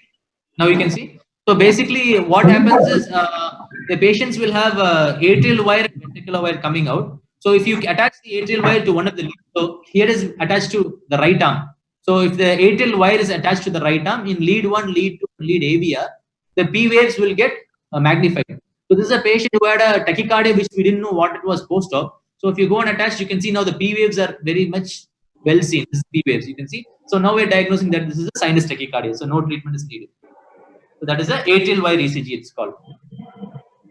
Speaker 2: now you can see. So basically what happens is the patients will have atrial wire and ventricular wire coming out. So if you attach the atrial wire to one of the leads, so here is attached to the right arm. So if the atrial wire is attached to the right arm in lead 1, lead 2, lead AVR, the P waves will get magnified. So this is a patient who had a tachycardia which we didn't know what it was post-op. So if you go and attach, you can see now the P waves are very much well seen. This is P waves, you can see. So now we're diagnosing that this is a sinus tachycardia. So no treatment is needed. So that is the atrial wire ECG, it's called.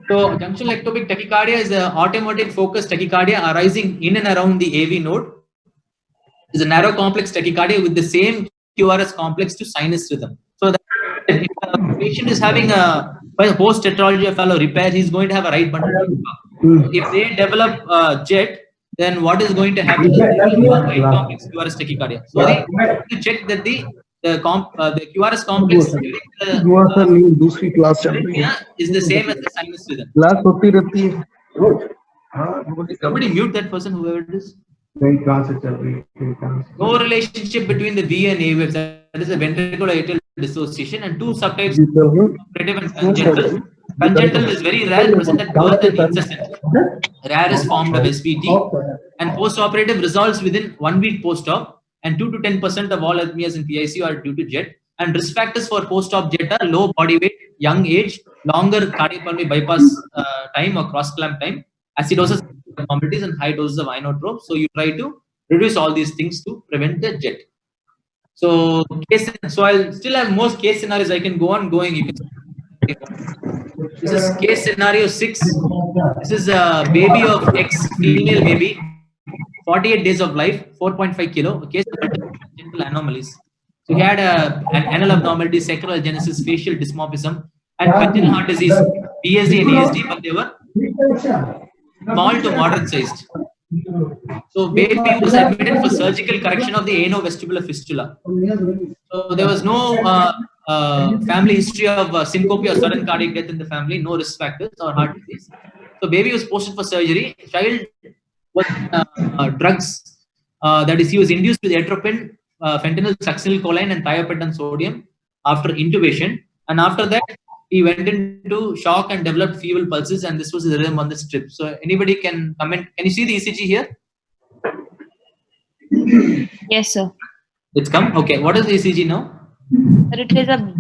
Speaker 2: So junctional ectopic tachycardia is an automatic focused tachycardia arising in and around the AV node. It's a narrow complex tachycardia with the same QRS complex to sinus rhythm. So that if the patient is having a post tetralogy fellow repair, he's going to have a right bundle. If they develop jet, then what is going to happen is right complex QRS tachycardia. So they to check that the QRS complex
Speaker 7: दूसरी class चल रही है
Speaker 2: is the same as the sinus rhythm.
Speaker 7: Class होती रहती है रोज हाँ
Speaker 2: Somebody mute that person, whoever it is.
Speaker 4: नहीं कहाँ से चल रही है
Speaker 2: No relationship between the V and A waves. That is a ventricular atrial dissociation, and two subtypes: operative and congenital. Congenital is very rare, present at birth and incessant. Rare is formed of SVT, and post-operative resolves within 1 week post-op. And 2 to 10% of all arrhythmias in PICU are due to jet. And risk factors for post-op jet are low body weight, young age, longer cardiopulmonary bypass time or cross-clamp time, acidosis abnormalities, and high doses of inotrope. So you try to reduce all these things to prevent the jet. So I'll still have most case scenarios. I can go on going. You can. This is case scenario 6. This is a baby of X, female baby, 48 days of life, 4.5 kilo. A case of congenital anomalies. So he had an anal abnormality, sacral genesis, facial dysmorphism, and congenital heart disease, PSD and ESD, but they were small to moderate sized. So baby was admitted for surgical correction of the anovestibular fistula. So there was no family history of syncope or sudden cardiac death in the family, no risk factors or heart disease. So baby was posted for surgery. Child was drugs, that is, he was induced with atropine, fentanyl, succinylcholine, and thiopentan sodium after intubation. And after that, he went into shock and developed feeble pulses, and this was the rhythm on the strip. So anybody can comment. Can you see the ECG here?
Speaker 3: Yes, sir.
Speaker 2: It's come. Okay. What is the ECG now?
Speaker 3: But it is a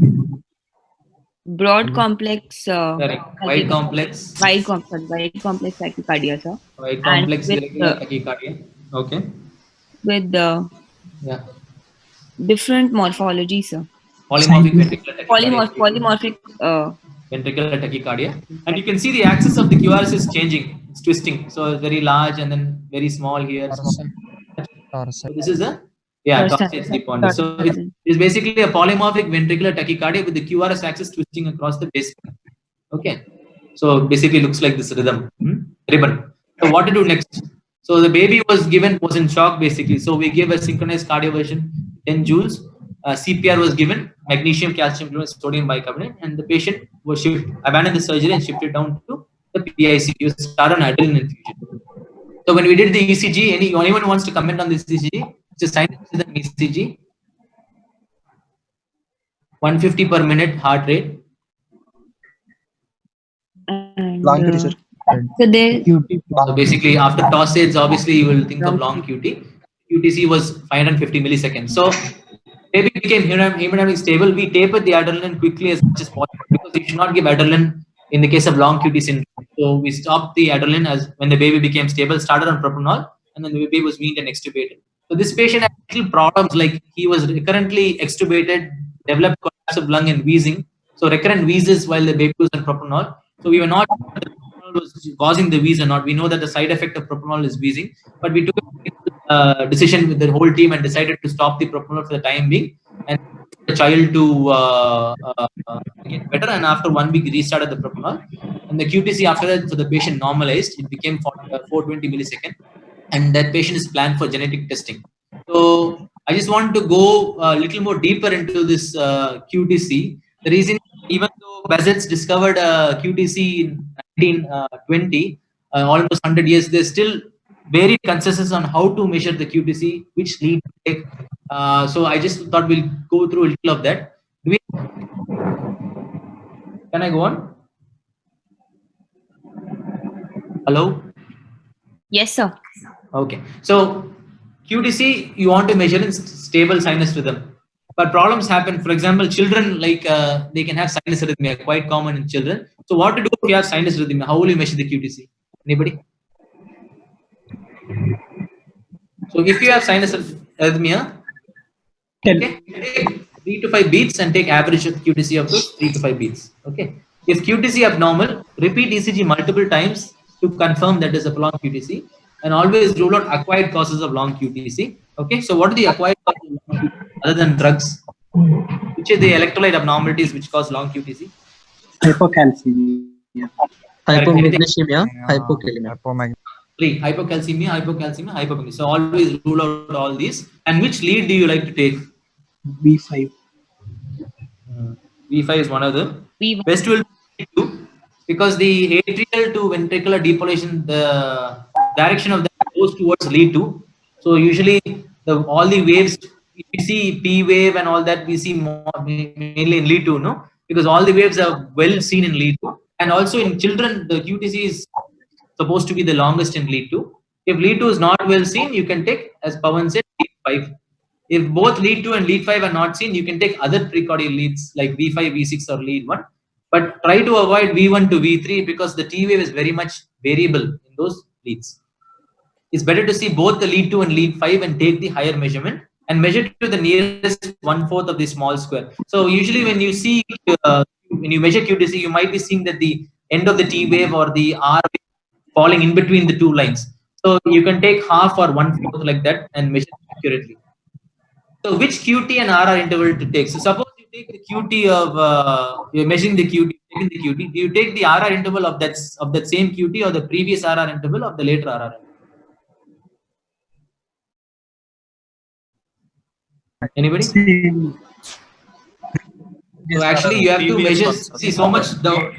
Speaker 3: broad complex.
Speaker 2: Correct. Wide complex.
Speaker 3: Wide complex tachycardia, sir.
Speaker 2: Wide complex
Speaker 3: with,
Speaker 2: irregular tachycardia. Okay.
Speaker 3: With
Speaker 2: Yeah.
Speaker 3: different morphology, sir.
Speaker 2: Polymorphic ventricular tachycardia.
Speaker 3: Polymorphic.
Speaker 2: Ventricular tachycardia. And you can see the axis of the QRS is changing. It's twisting. So it's very large and then very small here. Small. So this is a torsade sleep only. So it's basically a polymorphic ventricular tachycardia with the QRS axis twisting across the base. Okay. So basically looks like this rhythm. Ribbon. So what to do next? So the baby was in shock basically. So we gave a synchronized cardioversion, 10 joules. CPR was given, magnesium, calcium, sodium bicarbonate, and the patient was abandoned the surgery and shifted down to the PICU. He started on adrenaline infusion. So when we did the ECG, anyone wants to comment on this ECG? It's a sinus rhythm ECG. 150 per minute heart rate.
Speaker 3: And,
Speaker 7: long QT, sir.
Speaker 3: so
Speaker 2: basically, after torsades, obviously you will think of long QT. QTC was 550 milliseconds. So baby became hemodynamic stable. We tapered the adrenaline quickly as much as possible because you should not give adrenaline in the case of long QT syndrome. So we stopped the adrenaline as when the baby became stable, started on propranolol, and then the baby was weaned and extubated. So this patient had little problems, like he was recurrently extubated, developed collapse of lung and wheezing. So recurrent wheezes while the baby was on propranolol. So we were not sure that propranolol was causing the wheeze or not. We know that the side effect of propranolol is wheezing, but we took a decision with the whole team and decided to stop the propranolol for the time being and the child to get better. And after 1 week, restarted the propranolol. And the QTC after that for the patient normalized. It became 420 milliseconds. And that patient is planned for genetic testing. So I just want to go a little more deeper into this QTC. The reason, even though Bazets discovered QTC in 1920, almost 100 years, there's still varied consensus on how to measure the QTC, which lead to take. So I just thought we'll go through a little of that. Can I go on? Hello?
Speaker 3: yes, sir.
Speaker 2: Okay. So QTC, you want to measure in stable sinus rhythm. But problems happen. For example, children, like they can have sinus arrhythmia, quite common in children. So what to do if you have sinus arrhythmia? How will you measure the QTC? Anybody? So if you have sinus arrhythmia, arrhythmia. Okay, take 3 to 5 beats and take average of QTC of those 3 to 5 beats. Okay, if QTC abnormal, repeat ECG multiple times to confirm that is a prolonged QTC, and always rule out acquired causes of long QTC. Okay, so what are the acquired causes of long QTC other than drugs? Which are the electrolyte abnormalities which cause long QTC?
Speaker 8: Hypocalcemia, hypomagnesemia, hypokalemia.
Speaker 2: Three, hypocalcemia, hypomagnesemia. So always rule out all these. And which lead do you like to take?
Speaker 1: V5.
Speaker 2: V5 is one of them.
Speaker 3: V1.
Speaker 2: Best will be V2 because the atrial to ventricular depolation, the direction of that goes towards lead 2. So usually all the waves, if we see P wave and all that, we see more, mainly in lead 2, no? Because all the waves are well seen in lead 2. And also in children, the QTC is supposed to be the longest in lead 2. If lead 2 is not well seen, you can take, as Pawan said, lead 5. If both lead 2 and lead 5 are not seen, you can take other precordial leads like V5, V6 or lead 1. But try to avoid V1 to V3 because the T wave is very much variable in those leads. It's better to see both the lead 2 and lead 5 and take the higher measurement and measure to the nearest 1/4 of the small square. So usually when you see, when you measure QTC, you might be seeing that the end of the T wave or the R wave falling in between the two lines. So you can take half or 1/4 like that and measure accurately. So which QT and RR interval to take? So suppose you take the QT of you're measuring the QT, taking the QT. Do you take the RR interval of that same QT or the previous RR interval of the later RR interval? Anybody? So actually, you have to measure. See, so much doubt.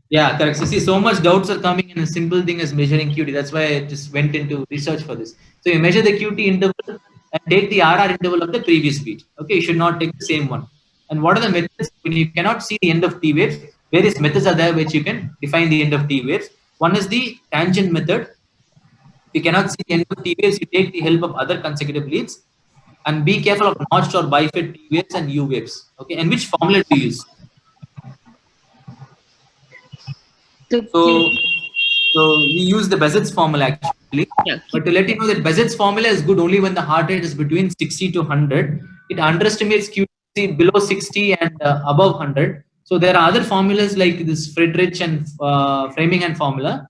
Speaker 2: Yeah, correct. So see, so much doubts are coming in a simple thing as measuring QT. That's why I just went into research for this. So you measure the QT interval and take the RR interval of the previous beat. Okay, you should not take the same one. And what are the methods when you cannot see the end of T waves? Various methods are there which you can define the end of T waves. One is the tangent method. If you cannot see the end of T waves, you take the help of other consecutive leads. And be careful of notched or bifid T waves and U waves. Okay, and which formula to use? So we use the Besset's formula actually.
Speaker 3: Yeah.
Speaker 2: But to let you know that Besset's formula is good only when the heart rate is between 60 to 100. It underestimates QT below 60 and above 100. So there are other formulas like this Friedrich and Framingham formula,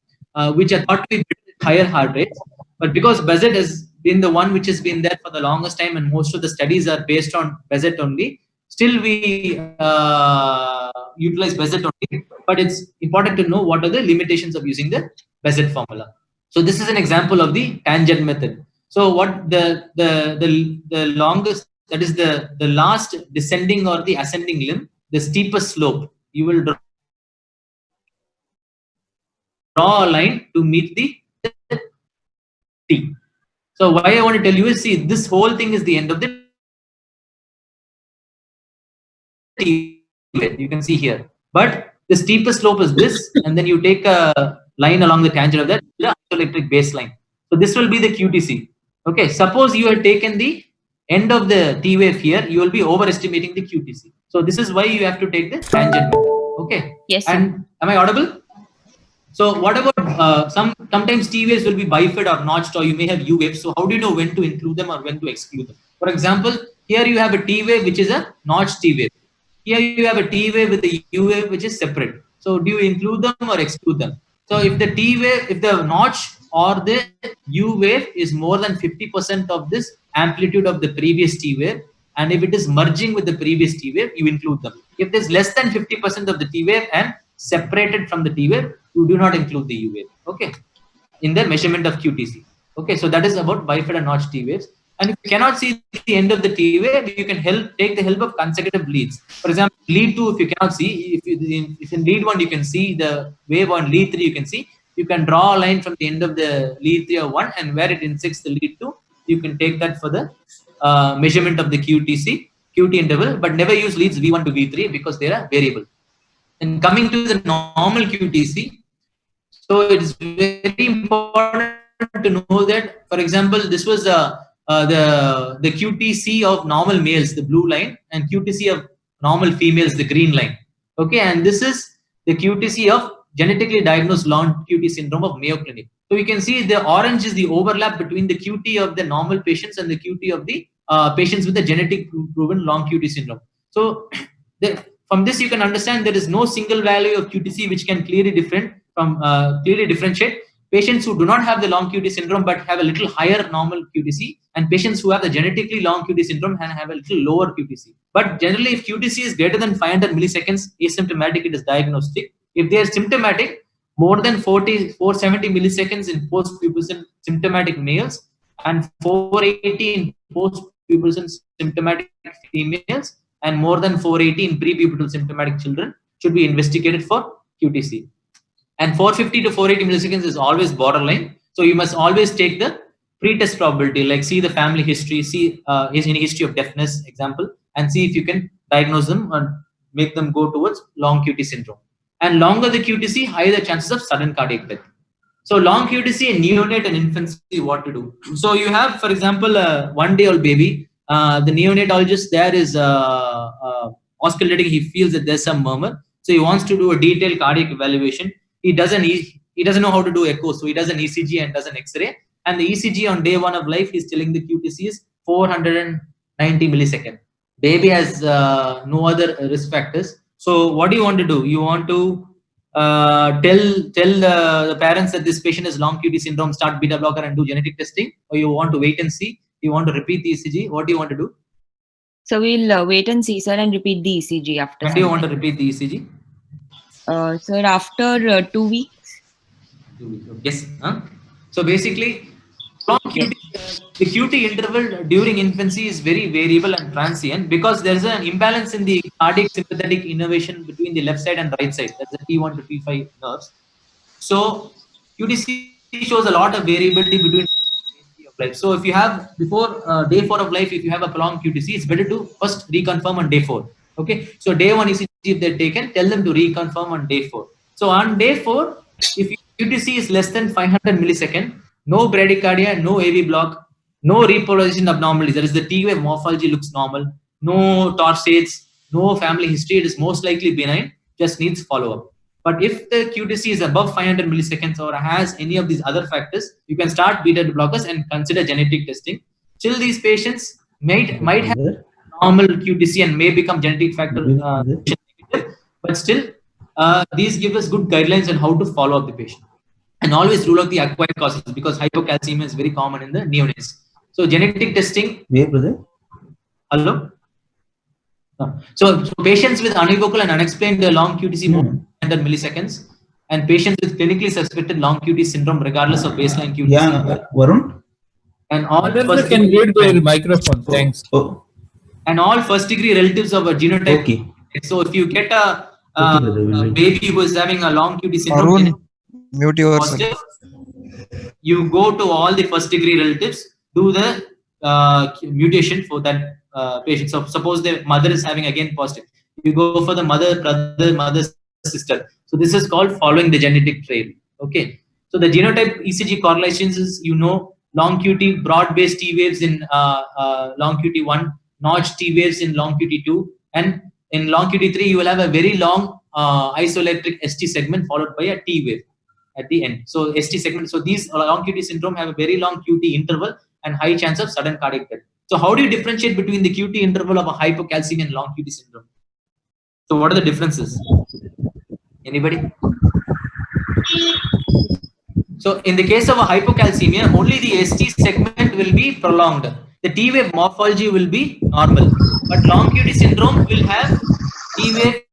Speaker 2: which are thought to be higher heart rates. But because Besset has been the one which has been there for the longest time and most of the studies are based on Besset only, still we utilize Besset only. But it's important to know what are the limitations of using the Besset formula. So this is an example of the tangent method. So what the longest, that is the last descending or the ascending limb, the steepest slope, you will draw a line to meet the T. So why I want to tell you is, see, this whole thing is the end of the T wave. You can see here. But the steepest slope is this, and then you take a line along the tangent of that, the isoelectric baseline. So this will be the QTC. Okay, suppose you had taken the end of the T wave here, you will be overestimating the QTC. So this is why you have to take the tangent method. Okay.
Speaker 3: Yes, sir.
Speaker 2: And am I audible? So what about sometimes T waves will be bifid or notched, or you may have U waves. So how do you know when to include them or when to exclude them? For example, here you have a T wave which is a notched T wave. Here you have a T wave with a U wave which is separate. So do you include them or exclude them? So if the T wave, if the notch or the U wave is more than 50% of this amplitude of the previous T wave, and if it is merging with the previous T wave, you include them. If there's less than 50% of the T wave and separated from the T wave, you do not include the U wave. Okay, in the measurement of QTC. Okay, so that is about bifid and notched T waves. And if you cannot see the end of the T wave, you can take the help of consecutive leads. For example, lead 2, if you cannot see, if in lead 1 you can see the wave, on lead 3 you can see, you can draw a line from the end of the lead 3 or 1, and where it intersects the lead 2, you can take that for the measurement of the QT interval, but never use leads V1 to V3 because they are variable. And coming to the normal QTC, so it is very important to know that, for example, this was the QTC of normal males, the blue line, and QTC of normal females, the green line. Okay, and this is the QTC of genetically diagnosed long QT syndrome of Mayo Clinic. So you can see the orange is the overlap between the QT of the normal patients and the QT of the patients with a genetic proven long QT syndrome. So from this you can understand there is no single value of QTC which can clearly differentiate patients who do not have the long QT syndrome but have a little higher normal QTC, and patients who have the genetically long QT syndrome and have a little lower QTC. But generally, if QTC is greater than 500 milliseconds, asymptomatic, it is diagnostic. If they are symptomatic, more than 470 milliseconds in post-pubescent symptomatic males and 480 in post-pubescent symptomatic females and more than 480 in prepubertal symptomatic children should be investigated for QTC. And 450 to 480 milliseconds is always borderline. So you must always take the pre-test probability, like see the family history, see any history of deafness, example, and see if you can diagnose them and make them go towards long QT syndrome. And longer the QTC, higher the chances of sudden cardiac death. So long QTC in neonate and infancy, what to do? So you have, for example, a 1-day-old baby. The neonatologist there is auscultating. He feels that there's some murmur, so he wants to do a detailed cardiac evaluation. He doesn't know how to do echo, so he does an ECG and does an X-ray. And the ECG on day 1 of life, he's telling the QTC is 490 millisecond. Baby has no other risk factors. So what do you want to do? You want to tell the parents that this patient has long QT syndrome, start beta blocker and do genetic testing, or you want to wait and see? You want to repeat the ECG? What do you want to do?
Speaker 3: So we'll wait and see, sir, and repeat the ECG after.
Speaker 2: When do you want to repeat the ECG?
Speaker 3: Sir, after 2 weeks.
Speaker 2: 2 weeks. Yes. So basically, long QT, the QT interval during infancy is very variable and transient because there is an imbalance in the cardiac sympathetic innervation between the left side and right side. That's the T1 to T5 nerves. So QTC shows a lot of variability between life. So if you have before day 4 of life, if you have a prolonged QTC, it's better to first reconfirm on day 4. Okay. So day 1 ECG, if they're taken, tell them to reconfirm on day 4. So on day 4, if QTC is less than 500 millisecond, no bradycardia, no AV block, no repolarization abnormalities. That is, the T wave morphology looks normal, no torsates, no family history. It is most likely benign, just needs follow-up. But if the QTC is above 500 milliseconds or has any of these other factors, you can start beta blockers and consider genetic testing. Still, these patients might have normal QTC and may become genetic factor, but still, these give us good guidelines on how to follow up the patient. And always rule out the acquired causes because hypocalcemia is very common in the neonates. So genetic testing.
Speaker 5: Where, brother?
Speaker 2: Hello. So patients with unequivocal and unexplained long QTC more than 100 milliseconds, and patients with clinically suspected long QT syndrome regardless of baseline QTC.
Speaker 5: Yeah, Varun.
Speaker 2: And all
Speaker 6: Others can read their microphone. Thanks.
Speaker 5: Oh,
Speaker 2: and all first degree relatives of a genotype.
Speaker 5: okay.
Speaker 2: So if you get a baby who is having a long QT syndrome,
Speaker 9: Arun, mute yourself.
Speaker 2: You go to all the first degree relatives, do the mutation for that patient. So suppose the mother is having again positive, you go for the mother, brother, mother, sister. So this is called following the genetic trail. Okay. So the genotype ECG correlations is, long QT, broad-based T waves in long QT1, notch T waves in long QT2, and in long QT3 you will have a very long isoelectric ST segment followed by a T wave at the end. So ST segment. So these long QT syndrome have a very long QT interval and high chance of sudden cardiac death. So how do you differentiate between the QT interval of a hypocalcemia and long QT syndrome? So what are the differences? Anybody? So in the case of a hypocalcemia, only the ST segment will be prolonged. The T wave morphology will be normal. But long QT syndrome will have T wave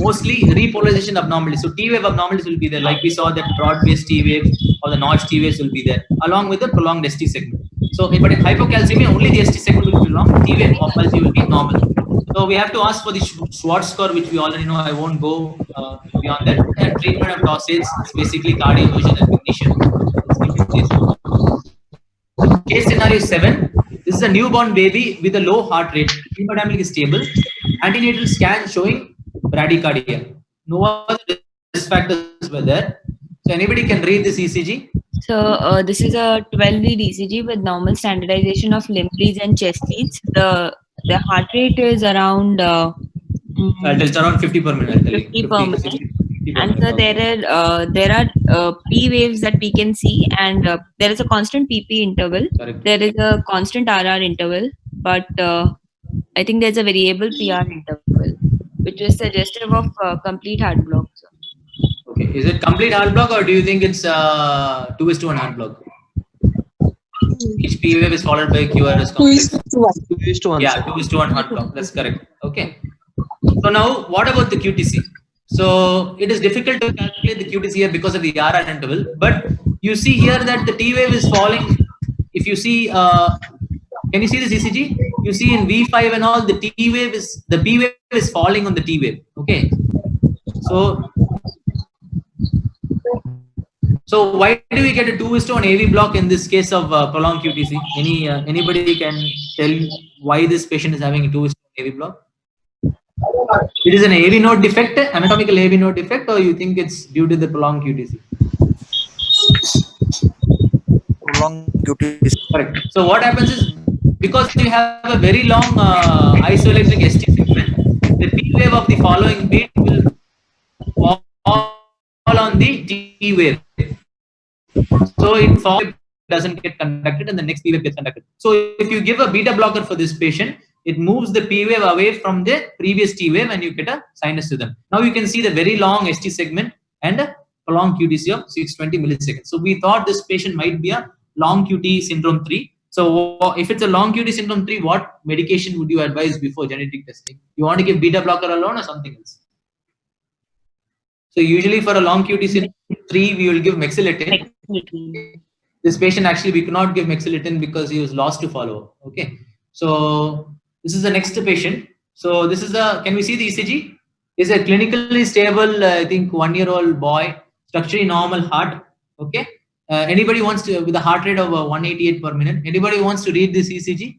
Speaker 2: mostly repolarization abnormalities. So T wave abnormalities will be there, like we saw that broad-based T wave or the notch T waves will be there, along with the prolonged ST segment. So, but in hypocalcemia, only the ST segment will be long. T wave morphology will be normal. So we have to ask for the Schwartz score, which we already know. I won't go beyond that. And treatment of torsates is basically cardioversion and magnesium. Case scenario 7. This is a newborn baby with a low heart rate. Hemodynamic is stable. Antenatal scan showing bradycardia. No other risk factors were there. So anybody can read this ECG.
Speaker 3: So this is a 12-lead ECG with normal standardization of limb leads and chest leads. The heart rate is around
Speaker 2: it's around 50 per minute.
Speaker 3: 50 per minute. And so there are P waves that we can see, and there is a constant PP interval.
Speaker 2: Correct.
Speaker 3: There is a constant RR interval. but I think there's a variable PR interval, which is suggestive of complete heart block. Sir.
Speaker 2: Okay, is it complete heart block or do you think it's 2:1 heart block? Each P wave is followed by QRS complex.
Speaker 8: 2:1.
Speaker 2: Yeah, 2:1 heart block. That's correct. Okay. So now, what about the QTC? So it is difficult to calculate the QTC here because of the RR interval. But you see here that the T wave is falling. If you see, can you see this ECG? You see in V5 and all, the P wave is falling on the T wave. Okay. So why do we get a 2:1 AV block in this case of prolonged QTC? Anybody can tell why this patient is having a 2:1 AV block? It is an AV node defect, anatomical AV node defect, or you think it's due to the prolonged QTC?
Speaker 9: Prolonged QTC.
Speaker 2: Correct. So what happens is, because you have a very long isoelectric ST segment, the P wave of the following beat will fall on the T wave. So it doesn't get conducted and the next P wave gets conducted. So if you give a beta blocker for this patient, it moves the P wave away from the previous T wave and you get a sinus rhythm. Now you can see the very long ST segment and a prolonged QTC of 620 milliseconds. So we thought this patient might be a long QT syndrome 3. So if it's a long QT syndrome 3, what medication would you advise before genetic testing? You want to give beta blocker alone or something else? So usually for a long QT syndrome 3, we will give mexiletine. This patient actually we cannot give mexiletine because he was lost to follow. Okay. So this is the next patient. So this is can we see the ECG? Is a clinically stable, I think 1-year-old boy, structurally normal heart. Okay. Anybody wants to, with a heart rate of 188 per minute, anybody wants to read this ECG?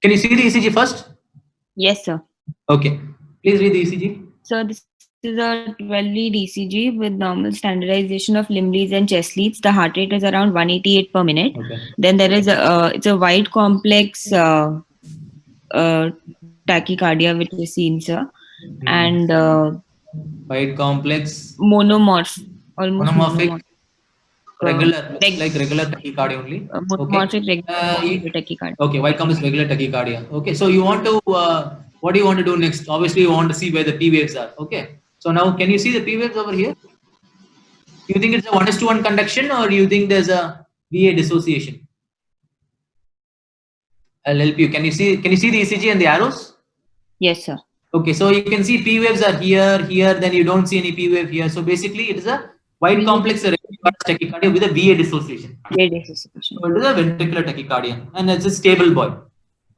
Speaker 2: Can you see the ECG first?
Speaker 3: Yes, sir.
Speaker 2: Okay. Please read the ECG.
Speaker 3: So this is a 12-lead ECG with normal standardization of limb leads and chest leads. The heart rate is around 188 per minute.
Speaker 2: Okay.
Speaker 3: Then there is it's a wide complex tachycardia which is seen, sir, and
Speaker 2: wide complex
Speaker 3: monomorphic,
Speaker 2: regular, like regular tachycardia only.
Speaker 3: Monomorphic
Speaker 2: okay.
Speaker 3: regular tachycardia.
Speaker 2: Okay, wide complex regular tachycardia. Okay, so you want to what do you want to do next? Obviously, you want to see where the P waves are. Okay, so now can you see the P waves over here? You think it's a 1:1 conduction, or you think there's a VA dissociation? I'll help you. Can you see the ECG and the arrows?
Speaker 3: Yes, sir.
Speaker 2: Okay, so you can see P waves are here, then you don't see any P wave here. So basically, it is a wide complex tachycardia with a VA dissociation.
Speaker 3: VA dissociation.
Speaker 2: So it is a ventricular tachycardia, and it's a stable boy.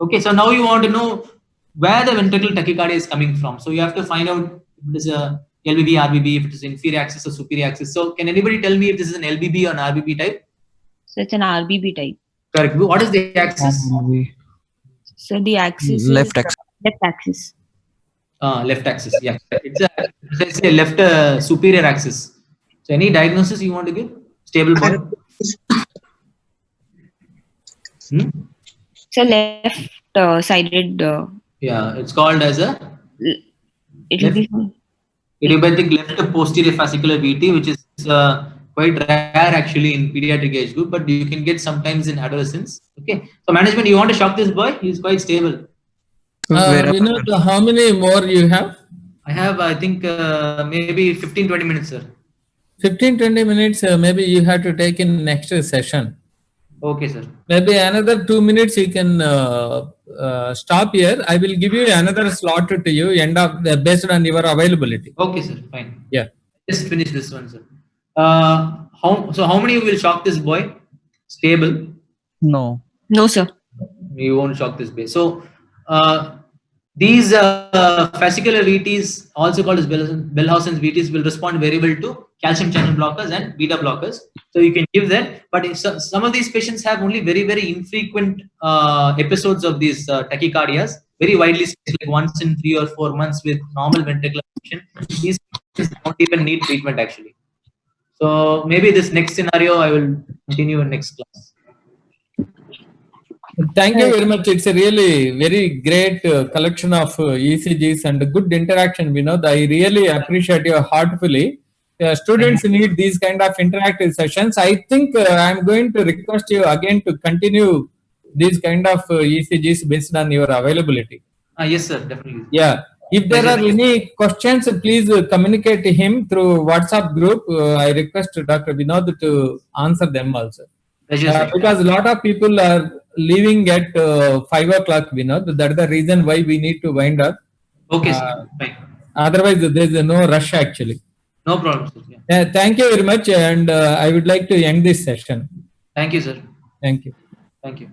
Speaker 2: Okay, so now you want to know where the ventricular tachycardia is coming from. So you have to find out if it is a LVB, RBB, if it is inferior axis or superior axis. So can anybody tell me if this is an LBB or an RBB type?
Speaker 3: So it's an RBB type.
Speaker 2: Correct. What is the axis?
Speaker 3: So the axis
Speaker 9: Left
Speaker 3: is
Speaker 9: axis.
Speaker 3: left axis.
Speaker 2: Left axis. Yeah, it's a left superior axis. So any diagnosis you want to give? Stable boy.
Speaker 3: So left sided.
Speaker 2: Yeah, it's called as a
Speaker 3: It will be
Speaker 2: idiopathic left posterior fascicular VT, which is quite rare actually in pediatric age group, but you can get sometimes in adolescents. Okay, so management, you want to shock this boy? He's quite stable.
Speaker 6: How many more you have?
Speaker 2: I have, I think, maybe 15-20 minutes, sir.
Speaker 6: 15-20 minutes. Maybe you have to take in next session.
Speaker 2: Okay, sir.
Speaker 6: Maybe another 2 minutes you can stop here. I will give you another slot to you end up based on your availability.
Speaker 2: Okay, sir. Fine.
Speaker 6: Yeah.
Speaker 2: Just finish this one, sir. How many will shock this boy? Stable?
Speaker 9: No.
Speaker 3: No, sir.
Speaker 2: You won't shock this boy. So these fascicular VTs, also called as Bellhausen's VTs, will respond very well to calcium channel blockers and beta blockers. So you can give that. But if some of these patients have only very, very infrequent episodes of these tachycardias, very widely spaced, like once in 3 or 4 months with normal ventricular function. These patients don't even need treatment actually. So maybe this next scenario I will continue in next class.
Speaker 6: Thank you very much. It's a really very great collection of ECGs and good interaction, Vinod. I really appreciate you heartfully. Students need these kind of interactive sessions. I think I'm going to request you again to continue these kind of ECGs based on your availability.
Speaker 2: Yes, sir, definitely.
Speaker 6: Yeah. If there are any questions, please communicate to him through WhatsApp group. I request Dr. Vinod to answer them also. Because a lot of people are leaving at 5 o'clock, Vinod. That's the reason why we need to wind up.
Speaker 2: Okay, sir. Fine.
Speaker 6: Otherwise, there is no rush actually.
Speaker 2: No problem, sir. Yeah.
Speaker 6: Thank you very much. And I would like to end this session.
Speaker 2: Thank you, sir.
Speaker 6: Thank you.
Speaker 2: Thank you.